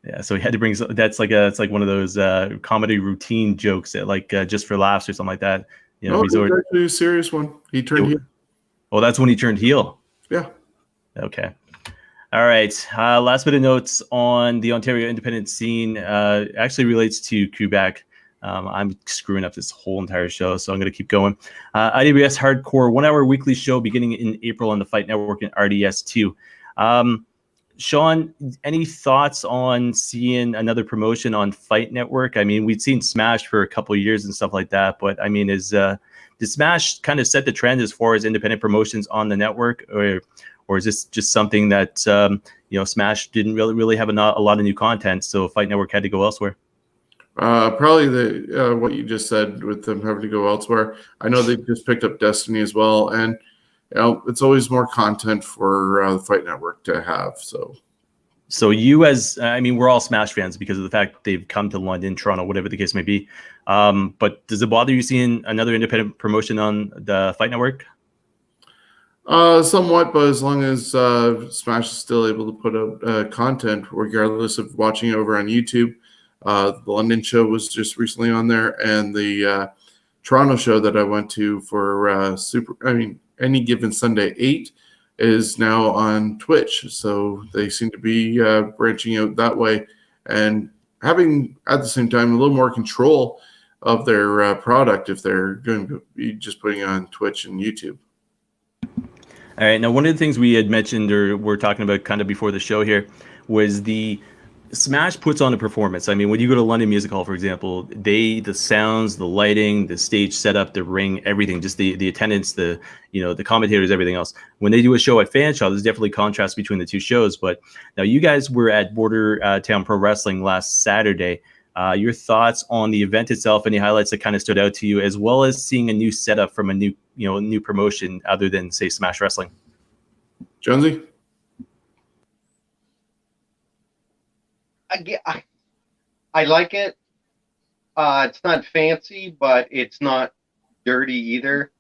Speaker 1: Yeah, so he had to bring. It's like one of those comedy routine jokes that just for laughs or something like that.
Speaker 2: No, it's actually a serious one. He turned heel.
Speaker 1: Oh, that's when he turned heel.
Speaker 2: Yeah.
Speaker 1: Okay. All right. Last bit of notes on the Ontario independent scene actually relates to Quebec. I'm screwing up this whole entire show, so I'm going to keep going. IWS Hardcore 1 hour weekly show beginning in April on the Fight Network and RDS2. Sean, any thoughts on seeing another promotion on Fight Network? I mean, we've seen Smash for a couple of years and stuff like that, but I mean, is did Smash kind of set the trend as far as independent promotions on the network, or is this just something that Smash didn't really have a lot of new content, so Fight Network had to go elsewhere?
Speaker 2: Probably the what you just said with them having to go elsewhere. I know they just picked up Destiny as well, and it's always more content for the Fight Network to have.
Speaker 1: So you, we're all Smash fans because of the fact they've come to London, Toronto, whatever the case may be. But does it bother you seeing another independent promotion on the Fight Network?
Speaker 2: Somewhat, but as long as Smash is still able to put out content, regardless of watching it over on YouTube. The London show was just recently on there, and the Toronto show that I went to for Any Given Sunday 8 is now on Twitch. So they seem to be branching out that way and having at the same time a little more control of their product if they're going to be just putting it on Twitch and YouTube.
Speaker 1: All right. Now, one of the things we had mentioned or we're talking about kind of before the show here was the Smash puts on a performance. I mean, when you go to London Music Hall, for example, the sounds, the lighting, the stage setup, the ring, everything, just the attendance, the commentators, everything else. When they do a show at Fanshawe, there's definitely contrast between the two shows. But now you guys were at Border Town Pro Wrestling last Saturday. Your thoughts on the event itself, any highlights that kind of stood out to you, as well as seeing a new setup from a new promotion other than, say, Smash Wrestling?
Speaker 2: Jonesy?
Speaker 3: I like it. It's not fancy, but it's not dirty either.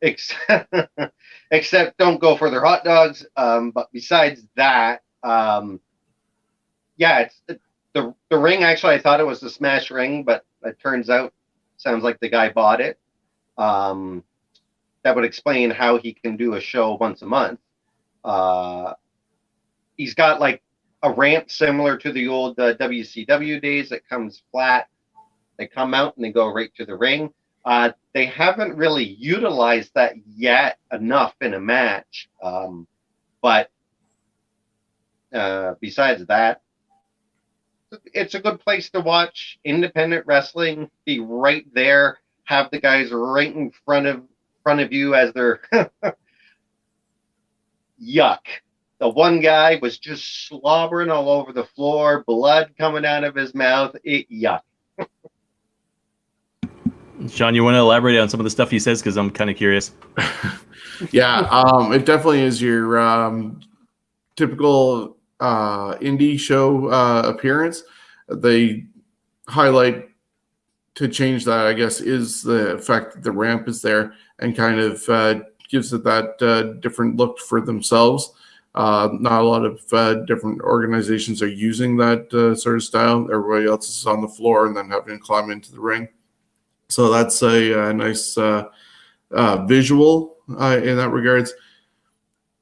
Speaker 3: Except don't go for their hot dogs. But besides that, it's the ring. Actually, I thought it was the Smash ring, but it turns out sounds like the guy bought it. That would explain how he can do a show once a month. He's got like a ramp similar to the old WCW days that comes flat. They come out and they go right to the ring. They haven't really utilized that yet enough in a match. But besides that, it's a good place to watch independent wrestling. Be right there, have the guys right in front of you as they're yuck. The one guy was just slobbering all over the floor, blood coming out of his mouth. Yuck.
Speaker 1: Sean, you want to elaborate on some of the stuff he says? Because I'm kind of curious.
Speaker 2: It definitely is your typical indie show appearance. They highlight to change that, I guess, is the fact that the ramp is there and kind of gives it that different look for themselves. Not a lot of different organizations are using that sort of style. Everybody else is on the floor and then having to climb into the ring. So that's a nice visual in that regards.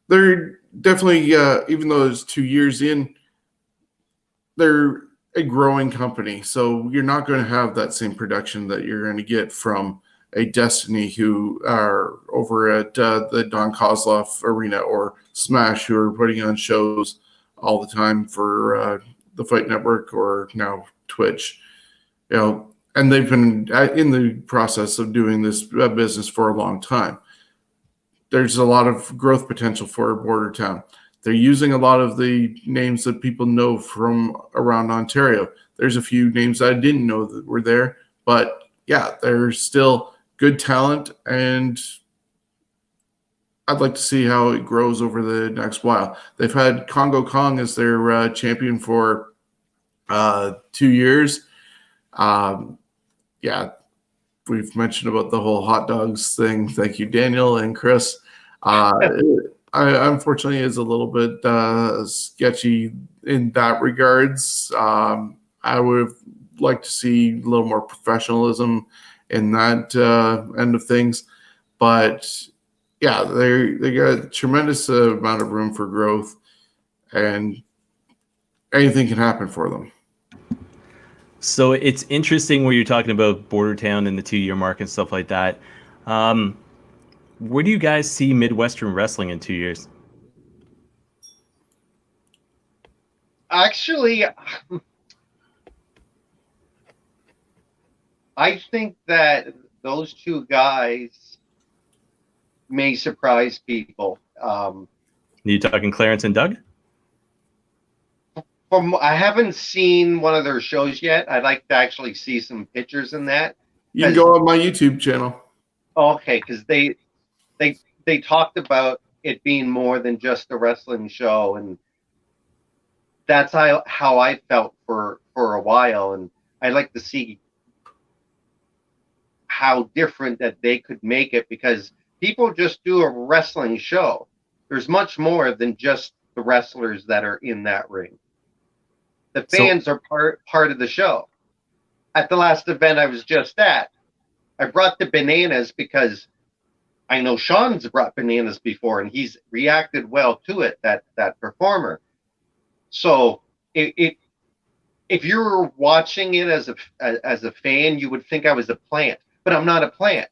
Speaker 2: They're definitely, even though it's 2 years in, they're a growing company. So you're not going to have that same production that you're going to get from a Destiny who are over at the Don Kozlov Arena, or Smash who are putting on shows all the time for the Fight Network or now Twitch. And they've been in the process of doing this business for a long time. There's a lot of growth potential for Border Town. They're using a lot of the names that people know from around Ontario. There's a few names I didn't know that were there, but yeah, there's still good talent, and I'd like to see how it grows over the next while. They've had Congo Kong as their champion for 2 years. We've mentioned about the whole hot dogs thing. Thank you, Daniel and Chris. Unfortunately, is a little bit sketchy in that regards. I would like to see a little more professionalism in that end of things, but yeah, they got a tremendous amount of room for growth, and anything can happen for them.
Speaker 1: So it's interesting where you're talking about Border Town and the 2 year mark and stuff like that. Where do you guys see Midwestern wrestling in 2 years?
Speaker 3: Actually, I think that those two guys may surprise people.
Speaker 1: You talking Clarence and Doug?
Speaker 3: I haven't seen one of their shows yet. I'd like to actually see some pictures in that.
Speaker 2: You can go on my YouTube channel.
Speaker 3: Okay, because they talked about it being more than just a wrestling show, and that's how I felt for a while. And I'd like to see how different that they could make it, because people just do a wrestling show. There's much more than just the wrestlers that are in that ring. The fans are part of the show. At the last event I was just at, I brought the bananas because I know Sean's brought bananas before, and he's reacted well to it, that performer. So if you're watching it as a fan, you would think I was a plant, but I'm not a plant.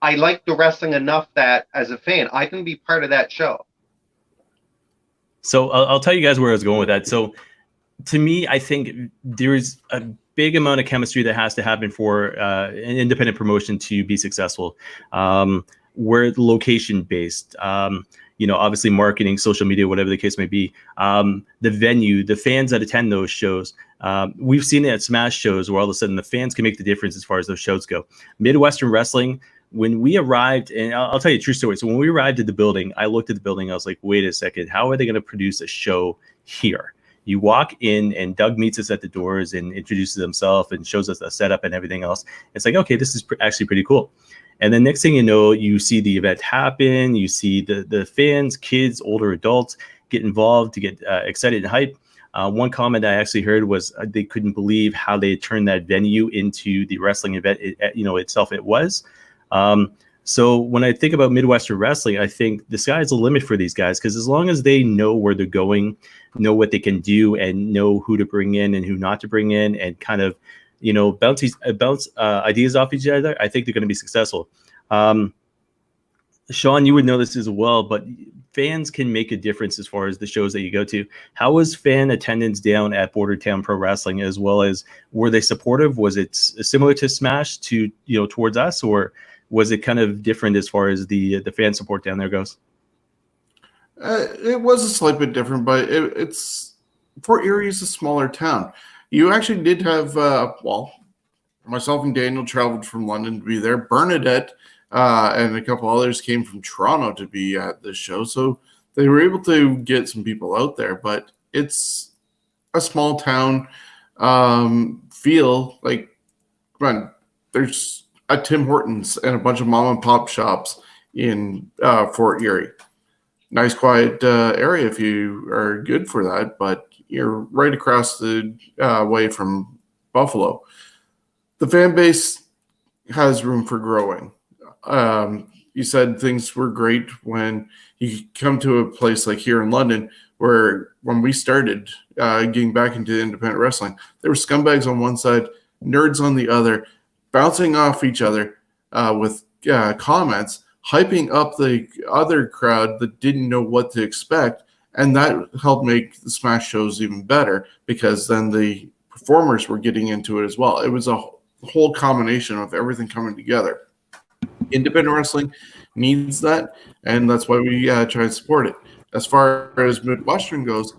Speaker 3: I like the wrestling enough that as a fan, I can be part of that show.
Speaker 1: So I'll tell you guys where I was going with that. So to me, I think there's a big amount of chemistry that has to happen for an independent promotion to be successful. We're location based. Obviously marketing, social media, whatever the case may be. The venue, the fans that attend those shows. We've seen it at Smash shows where all of a sudden the fans can make the difference as far as those shows go. Midwestern Wrestling, when we arrived, and I'll tell you a true story. So when we arrived at the building, I looked at the building. I was like, wait a second, how are they going to produce a show here? You walk in and Doug meets us at the doors and introduces himself and shows us the setup and everything else. It's like, okay, this is actually pretty cool. And then next thing you know, you see the event happen. You see the fans, kids, older adults get involved to get excited and hyped. One comment I actually heard was they couldn't believe how they turned that venue into the wrestling event itself. It was. So when I think about Midwestern Wrestling, I think the sky's the limit for these guys, because as long as they know where they're going, know what they can do, and know who to bring in and who not to bring in, and kind of, bounce ideas off each other, I think they're going to be successful. Sean, you would know this as well, but fans can make a difference as far as the shows that you go to. How was fan attendance down at Bordertown Pro Wrestling, as well as were they supportive? Was it similar to Smash to, towards us, or was it kind of different as far as the fan support down there goes?
Speaker 2: It was a slight bit different, but it's Fort Erie is a smaller town. You actually did have, myself and Daniel traveled from London to be there. Bernadette and a couple others came from Toronto to be at this show, so they were able to get some people out there. But it's a small town feel. Like, come on, there's a Tim Hortons and a bunch of mom and pop shops in Fort Erie. Nice, quiet area if you are good for that, but you're right across the way from Buffalo. The fan base has room for growing. You said things were great when you come to a place like here in London, where when we started getting back into independent wrestling, there were scumbags on one side, nerds on the other, bouncing off each other with comments, hyping up the other crowd that didn't know what to expect. And that helped make the Smash shows even better, because then the performers were getting into it as well. It was a whole combination of everything coming together. Independent wrestling needs that, and that's why we try and support it. As far as Midwestern goes,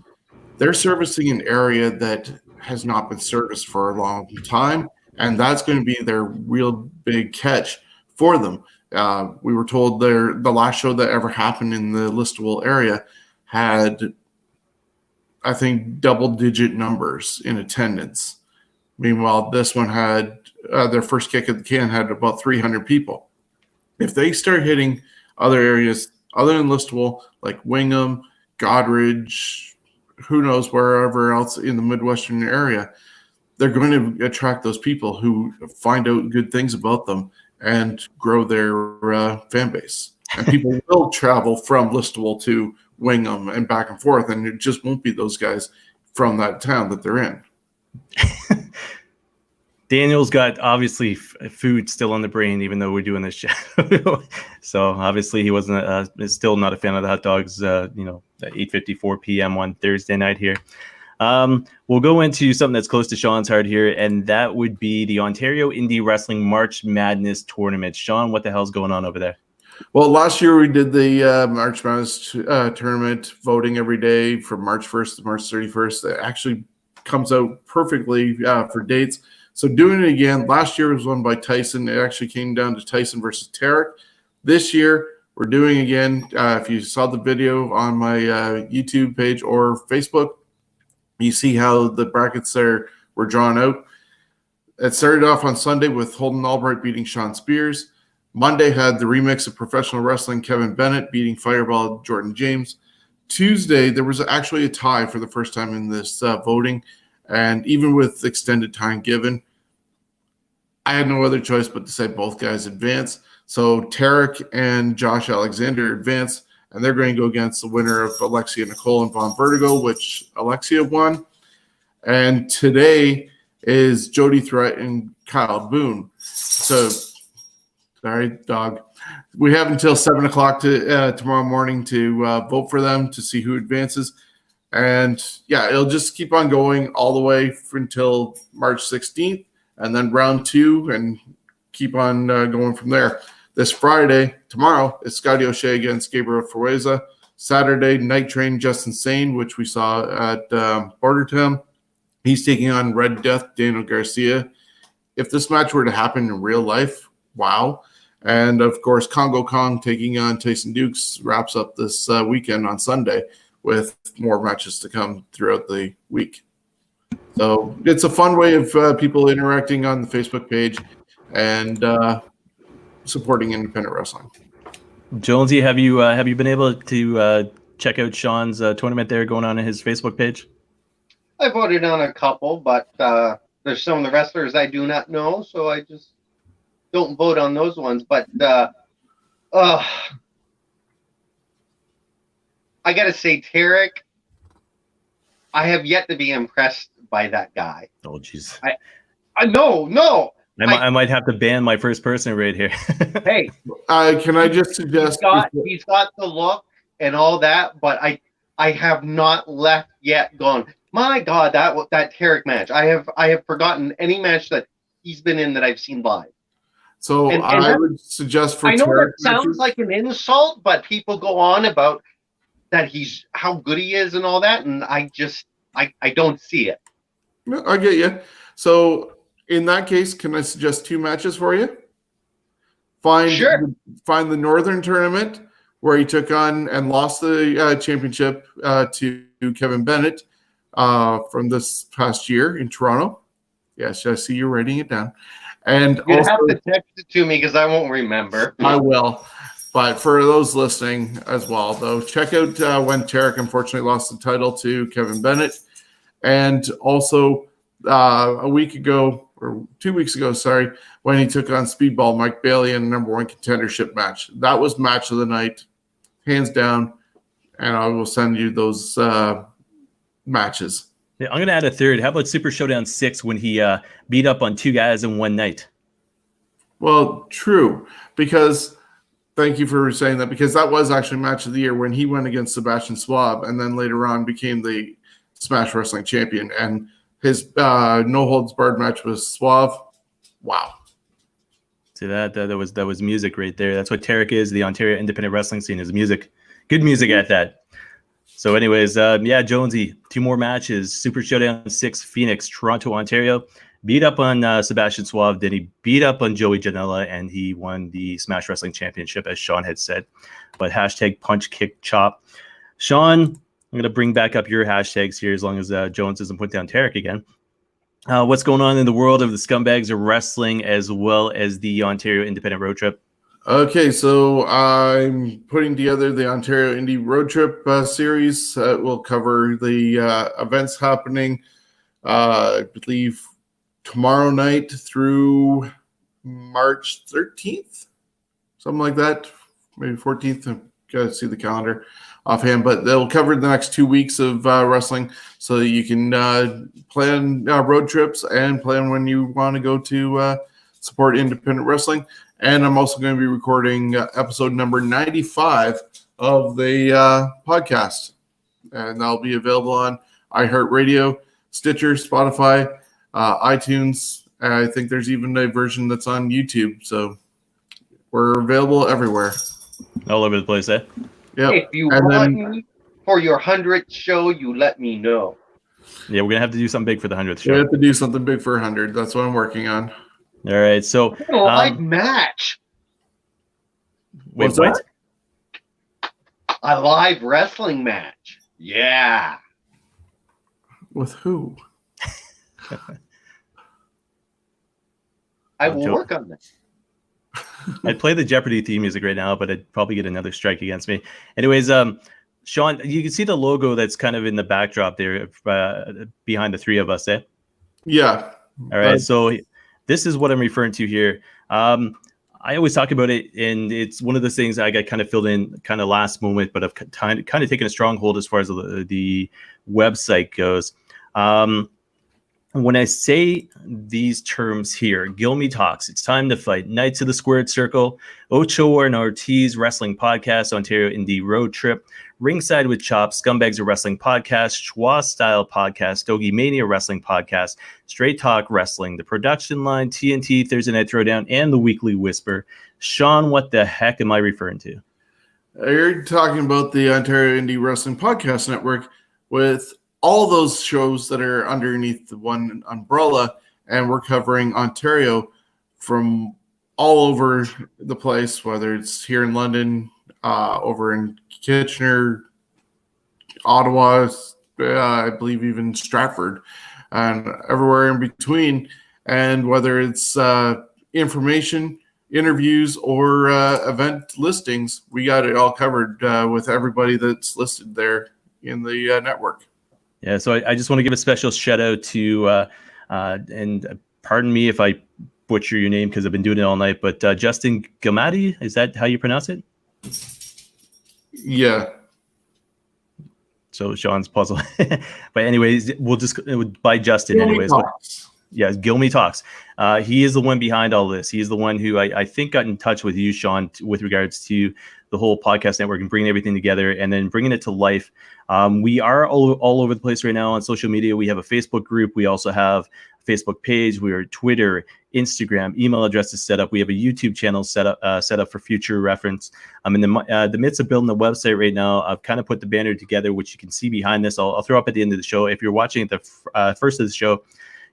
Speaker 2: they're servicing an area that has not been serviced for a long time, and that's going to be their real big catch for them. We were told the last show that ever happened in the Listowel area had, I think, double-digit numbers in attendance. Meanwhile, this one had their first kick at the can had about 300 people. If they start hitting other areas other than Listowel, like Wingham, Goderich, who knows, wherever else in the Midwestern area, they're going to attract those people who find out good things about them and grow their fan base. And people will travel from Listowel to Wingham and back and forth, and it just won't be those guys from that town that they're in.
Speaker 1: Daniel's got obviously food still on the brain, even though we're doing this show. So obviously he wasn't still not a fan of the hot dogs. At 8:54 p.m. on Thursday night here. We'll go into something that's close to Sean's heart here, and that would be the Ontario Indie Wrestling March Madness Tournament. Sean, what the hell's going on over there?
Speaker 2: Well, last year we did the March Madness tournament, voting every day from March 1st to March 31st. It actually comes out perfectly for dates. So doing it again, last year was won by Tyson. It actually came down to Tyson versus Tarek. This year, we're doing again. If you saw the video on my YouTube page or Facebook, you see how the brackets there were drawn out. It started off on Sunday with Holden Albright beating Sean Spears. Monday had the remix of professional wrestling, Kevin Bennett beating Fireball Jordan James. Tuesday, there was actually a tie for the first time in this voting. And even with extended time given, I had no other choice but to say both guys advance. So Tarek and Josh Alexander advance, and they're going to go against the winner of Alexia Nicole and Von Vertigo, which Alexia won. And today is Jody Threat and Kyle Boone. So, sorry, dog. We have until 7 o'clock tomorrow morning to vote for them to see who advances. And, yeah, it'll just keep on going all the way until March 16th, and then round 2, and keep on going from there. This Friday, tomorrow, is Scotty O'Shea against Gabriel Fueza. Saturday, Night Train, Justin Sane, which we saw at Bordertown. He's taking on Red Death, Daniel Garcia. If this match were to happen in real life, wow. And, of course, Congo Kong taking on Tyson Dukes wraps up this weekend on Sunday with more matches to come throughout the week. So it's a fun way of people interacting on the Facebook page and supporting independent wrestling.
Speaker 1: Jonesy, have you been able to check out Sean's tournament there going on his Facebook page?
Speaker 3: I voted on a couple, but there's some of the wrestlers I do not know, so I just don't vote on those ones. But I gotta say, Tarek, I have yet to be impressed by that guy.
Speaker 1: Oh, jeez.
Speaker 3: No.
Speaker 1: I might have to ban my first person right here.
Speaker 3: Hey,
Speaker 2: can I just suggest
Speaker 3: he's got the look and all that, but I have not left yet gone, my God, that Tarek match. I have forgotten any match that he's been in that I've seen live.
Speaker 2: So and I would suggest for
Speaker 3: I know
Speaker 2: Tarek
Speaker 3: that sounds like an insult, but people go on about that how good he is and all that, and I don't see it.
Speaker 2: No, I get you. So in that case, can I suggest 2 matches for you? Find the Northern Tournament where he took on and lost the championship to Kevin Bennett from this past year in Toronto. Yes, I see you're writing it down. And
Speaker 3: you have to text it to me because I won't remember.
Speaker 2: I will. But for those listening as well, though, check out when Tarek unfortunately lost the title to Kevin Bennett. And also a week ago, or 2 weeks ago, sorry, when he took on Speedball Mike Bailey in the #1 contendership match. That was match of the night, hands down. And I will send you those matches.
Speaker 1: Yeah, I'm going to add a third. How about Super Showdown 6 when he beat up on 2 guys in one night?
Speaker 2: Well, true, because thank you for saying that, because that was actually match of the year when he went against Sebastian Swab and then later on became the Smash Wrestling champion. And his no-holds-barred match was Suave. Wow.
Speaker 1: See, that was music right there. That's what Tarek is. The Ontario independent wrestling scene is music. Good music at that. So anyways, Jonesy, 2 more matches. Super Showdown 6, Phoenix, Toronto, Ontario. Beat up on Sebastian Suave. Then he beat up on Joey Janela, and he won the Smash Wrestling Championship, as Sean had said. But hashtag punch, kick, chop. Sean, I'm going to bring back up your hashtags here as long as Jones doesn't put down Tarek again. What's going on in the world of the Scumbags of Wrestling as well as the Ontario Independent Road Trip?
Speaker 2: Okay, so I'm putting together the Ontario Indie Road Trip series. We'll cover the events happening, I believe, tomorrow night through March 13th, something like that, maybe 14th. I've got to see the calendar offhand, but they'll cover the next 2 weeks of wrestling so that you can plan road trips and plan when you want to go to support independent wrestling. And I'm also going to be recording episode number 95 of the podcast. And that'll be available on iHeartRadio, Stitcher, Spotify, iTunes. I think there's even a version that's on YouTube. So we're available everywhere.
Speaker 1: All over the place, eh?
Speaker 2: Yeah.
Speaker 3: If you want me for your 100th show, you let me know.
Speaker 1: Yeah, we're gonna have to do something big for the 100th show.
Speaker 2: We have to do something big for 100. That's what I'm working on.
Speaker 1: All right. So
Speaker 3: Live match.
Speaker 1: Wait,
Speaker 2: What's
Speaker 1: what?
Speaker 2: that?
Speaker 3: A live wrestling match. Yeah.
Speaker 2: With who?
Speaker 3: I will work on that.
Speaker 1: I'd play the Jeopardy theme music right now, but I'd probably get another strike against me. Anyways, Sean, you can see the logo that's kind of in the backdrop there behind the three of us, eh?
Speaker 2: Yeah.
Speaker 1: All right. So this is what I'm referring to here. I always talk about it, and it's one of those things I got kind of filled in kind of last moment, but I've kind of taken a stronghold as far as the website goes. When I say these terms here, Gilmy Talks, It's Time to Fight, Knights of the Squared Circle, Ochoa and Ortiz Wrestling Podcast, Ontario Indie Road Trip, Ringside with Chops, Scumbags of Wrestling Podcast, Schwa Style Podcast, Stogie Mania Wrestling Podcast, Straight Talk Wrestling, The Production Line, TNT, Thursday Night Throwdown, and The Weekly Whisper. Sean, what the heck am I referring to?
Speaker 2: You're talking about the Ontario Indie Wrestling Podcast Network with all those shows that are underneath the one umbrella, and we're covering Ontario from all over the place, whether it's here in London, over in Kitchener, Ottawa, I believe even Stratford, and everywhere in between. And whether it's information, interviews, or event listings, we got it all covered with everybody that's listed there in the network.
Speaker 1: Yeah, so I just want to give a special shout out to, and pardon me if I butcher your name because I've been doing it all night, but Justin Gamati, is that how you pronounce it?
Speaker 2: Yeah.
Speaker 1: So Sean's puzzle. But anyways, we'll just by Justin anyways. Yeah, Gilmy Talks. He is the one behind all this. He is the one who I think got in touch with you, Sean, with regards to the whole podcast network and bringing everything together and then bringing it to life. We are all over the place right now on social media. We have a Facebook group. We also have a Facebook page. We are Twitter, Instagram, email addresses set up. We have a YouTube channel set up for future reference. I'm in the midst of building the website right now. I've kind of put the banner together, which you can see behind this. I'll throw up at the end of the show. If you're watching at the first of the show,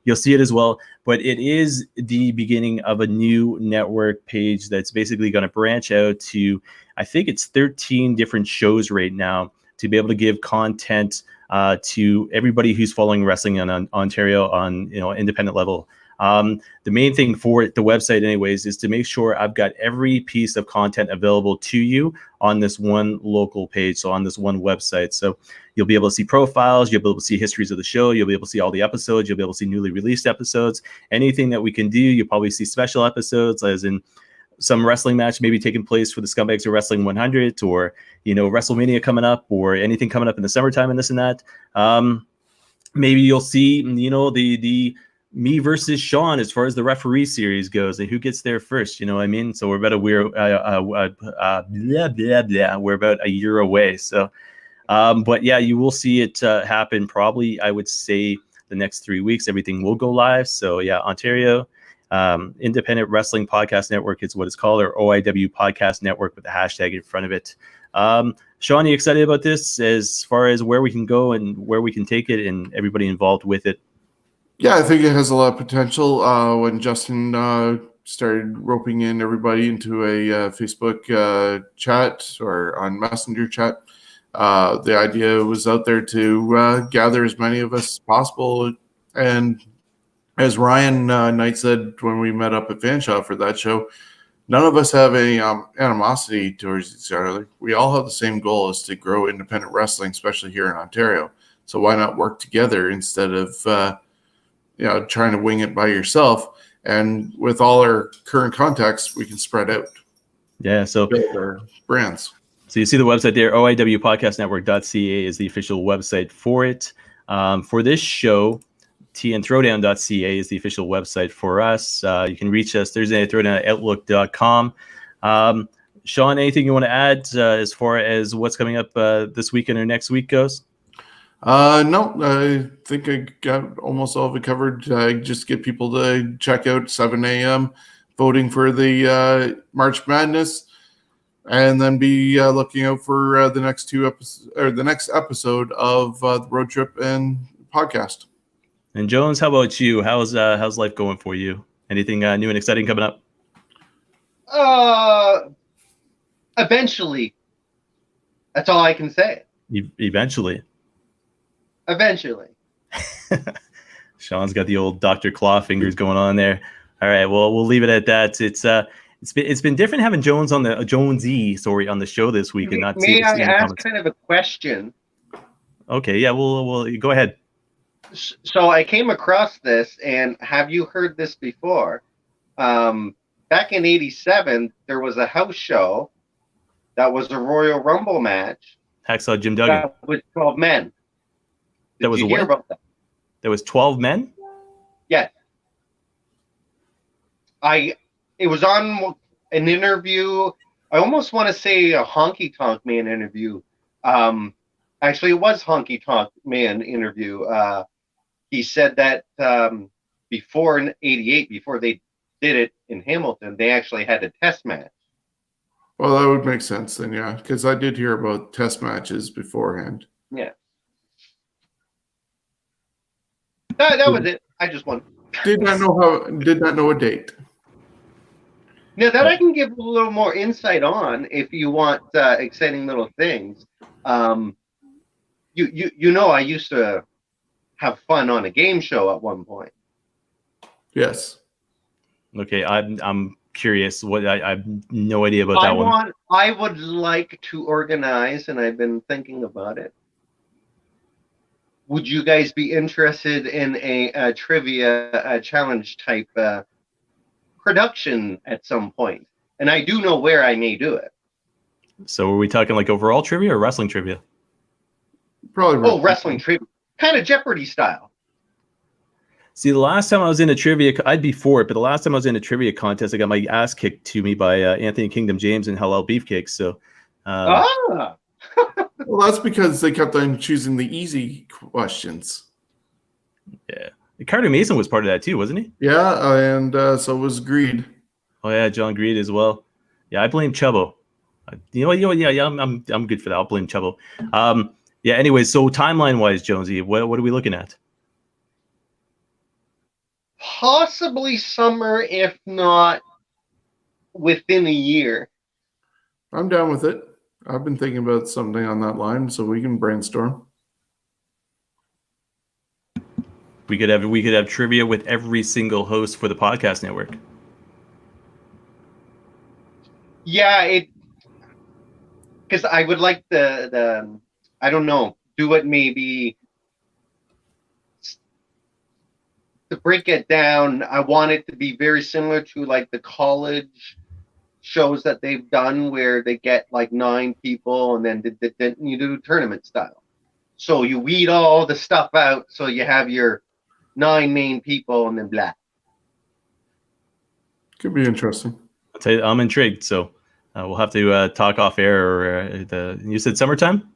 Speaker 1: you'll see it as well. But it is the beginning of a new network page that's basically going to branch out to, I think it's 13 different shows right now to be able to give content to everybody who's following wrestling in Ontario on independent level. The main thing for the website anyways is to make sure I've got every piece of content available to you on this one local page, so on this one website. So you'll be able to see profiles, you'll be able to see histories of the show, you'll be able to see all the episodes, you'll be able to see newly released episodes, anything that we can do. You'll probably see special episodes, as in some wrestling match maybe taking place for the Scumbags of Wrestling 100, or WrestleMania coming up, or anything coming up in the summertime and this and that. Maybe you'll see the me versus Sean as far as the referee series goes and who gets there first. You know what I mean? So we're about we're about a year away. So, but yeah, you will see it happen probably, I would say, the next 3 weeks. Everything will go live. So yeah, Ontario Independent Wrestling Podcast Network is what it's called, or OIW Podcast Network with the hashtag in front of it. Sean, are you excited about this as far as where we can go and where we can take it and everybody involved with it?
Speaker 2: Yeah, I think it has a lot of potential. When Justin started roping in everybody into a Facebook chat or on Messenger chat, the idea was out there to gather as many of us as possible. And as Ryan Knight said when we met up at Fanshaw for that show, none of us have any animosity towards each other. We all have the same goal, is to grow independent wrestling, especially here in Ontario. So why not work together instead of trying to wing it by yourself? And with all our current contacts, we can spread out.
Speaker 1: Yeah, so
Speaker 2: build our brands.
Speaker 1: So you see the website there, oiwpodcastnetwork.ca is the official website for it. For this show, tnthrowdown.ca is the official website for us. You can reach us Thursday at throwdown@outlook.com. Sean, anything you want to add as far as what's coming up this weekend or next week goes?
Speaker 2: No, I think I got almost all of it covered. I just get people to check out 7 a.m. voting for the March Madness, and then be looking out for the next the next episode of the Road Trip and podcast.
Speaker 1: And Jones, how about you? How's life going for you? Anything new and exciting coming up?
Speaker 3: Eventually. That's all I can say.
Speaker 1: Eventually.
Speaker 3: Eventually.
Speaker 1: Sean's got the old Dr. Claw fingers going on there. All right, well, we'll leave it at that. It's been different having Jonesy on the show this week, and not
Speaker 3: May I ask
Speaker 1: comments.
Speaker 3: kind of a question?
Speaker 1: Okay, yeah, we'll go ahead.
Speaker 3: So I came across this, and have you heard this before? Back in '87, there was a house show that was a Royal Rumble match.
Speaker 1: Hacksaw Jim Duggan.
Speaker 3: That was 12 men.
Speaker 1: That was
Speaker 3: Did you hear about that?
Speaker 1: There was 12 men?
Speaker 3: Yes. It was on an interview. I almost want to say a Honky Tonk Man interview. Actually, it was Honky Tonk Man interview. He said that before in '88, before they did it in Hamilton, they actually had a test match.
Speaker 2: Well, that would make sense then, yeah, because I did hear about test matches beforehand.
Speaker 3: Yeah. That was it. I just wanted.
Speaker 2: Did not know a date.
Speaker 3: Now that I can give a little more insight on, if you want exciting little things. You know, I used to have fun on a game show at one point.
Speaker 2: Yes.
Speaker 1: Okay, I'm curious. What I have no idea about that one.
Speaker 3: I would like to organize, and I've been thinking about it. Would you guys be interested in a trivia challenge type production at some point? And I do know where I may do it.
Speaker 1: So are we talking like overall trivia or wrestling trivia?
Speaker 2: Probably.
Speaker 3: Wrestling trivia. Kind of Jeopardy style.
Speaker 1: See, the last time I was in a trivia, I'd be for it, but the last time I was in a trivia contest, I got my ass kicked to me by Anthony Kingdom James and Halal Beefcakes. So,
Speaker 2: well, that's because they kept on choosing the easy questions.
Speaker 1: Yeah. Carter Mason was part of that too, wasn't he?
Speaker 2: Yeah, and so was Greed.
Speaker 1: Oh yeah, John Greed as well. Yeah, I blame Chubbo. Yeah, I'm good for that. I'll blame Chubbo. Yeah. Anyways, so timeline wise, Jonesy, what are we looking at?
Speaker 3: Possibly summer, if not within a year.
Speaker 2: I'm down with it. I've been thinking about something on that line, so we can brainstorm.
Speaker 1: We could have trivia with every single host for the podcast network.
Speaker 3: Yeah, because I would like the I don't know, do it maybe to break it down. I want it to be very similar to like the college shows that they've done where they get like 9 people and then you do tournament style. So you weed all the stuff out, so you have your 9 main people and then blah.
Speaker 2: Could be interesting.
Speaker 1: I'll tell you, I'm intrigued. So we'll have to talk off air. Or you said summertime?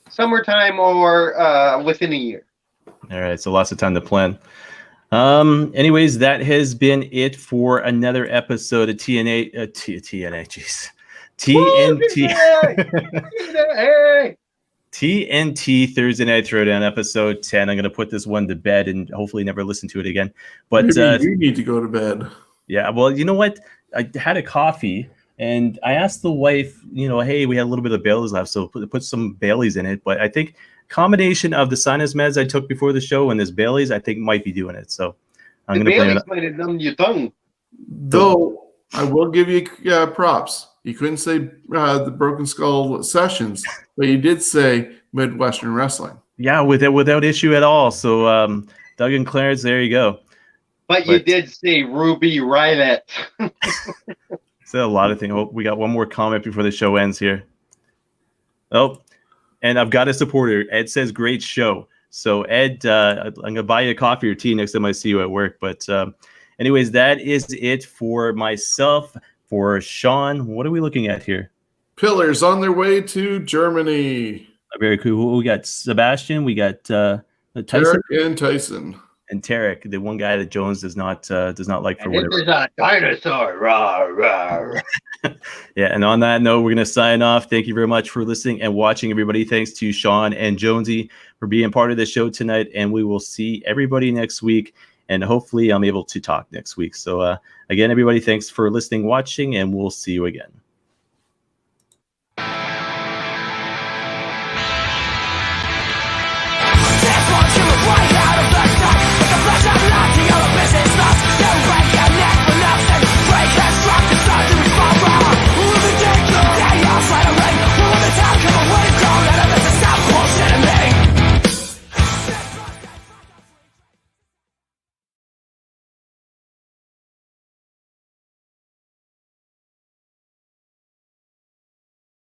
Speaker 3: Summertime or within a year.
Speaker 1: All right, so lots of time to plan. Anyways, that has been it for another episode of TNT. TNT Thursday Night Throwdown, episode 10. I'm going to put this one to bed and hopefully never listen to it again. But
Speaker 2: maybe you need to go to bed.
Speaker 1: Yeah, well, you know what? I had a coffee and I asked the wife, hey, we had a little bit of Bailey's left, so put some Bailey's in it. But I think combination of the sinus meds I took before the show and this Bailey's, I think might be doing it. So I'm going to
Speaker 3: Bailey's might have numbed your tongue.
Speaker 2: Though I will give you props. You couldn't say the Broken Skull Sessions, but you did say Midwestern Wrestling.
Speaker 1: Yeah, without issue at all. So Doug and Clarence, there you go.
Speaker 3: But you did say Ruby Riot.
Speaker 1: So a lot of things. Oh, we got one more comment before the show ends here. Oh, and I've got a supporter. Ed says, great show. So Ed, I'm going to buy you a coffee or tea next time I see you at work. But anyways, that is it for myself. For Sean, what are we looking at here?
Speaker 2: Pillars on their way to Germany.
Speaker 1: Very cool. We got Sebastian. We got Tyson
Speaker 2: Derek and Tyson.
Speaker 1: and Tarek, the one guy that Jones does not like for
Speaker 3: And this
Speaker 1: whatever.
Speaker 3: is a dinosaur. Rah, rah.
Speaker 1: Yeah, and on that note, we're going to sign off. Thank you very much for listening and watching, everybody. Thanks to Sean and Jonesy for being part of the show tonight, and we will see everybody next week, and hopefully I'm able to talk next week. So again, everybody, thanks for listening, watching, and we'll see you again.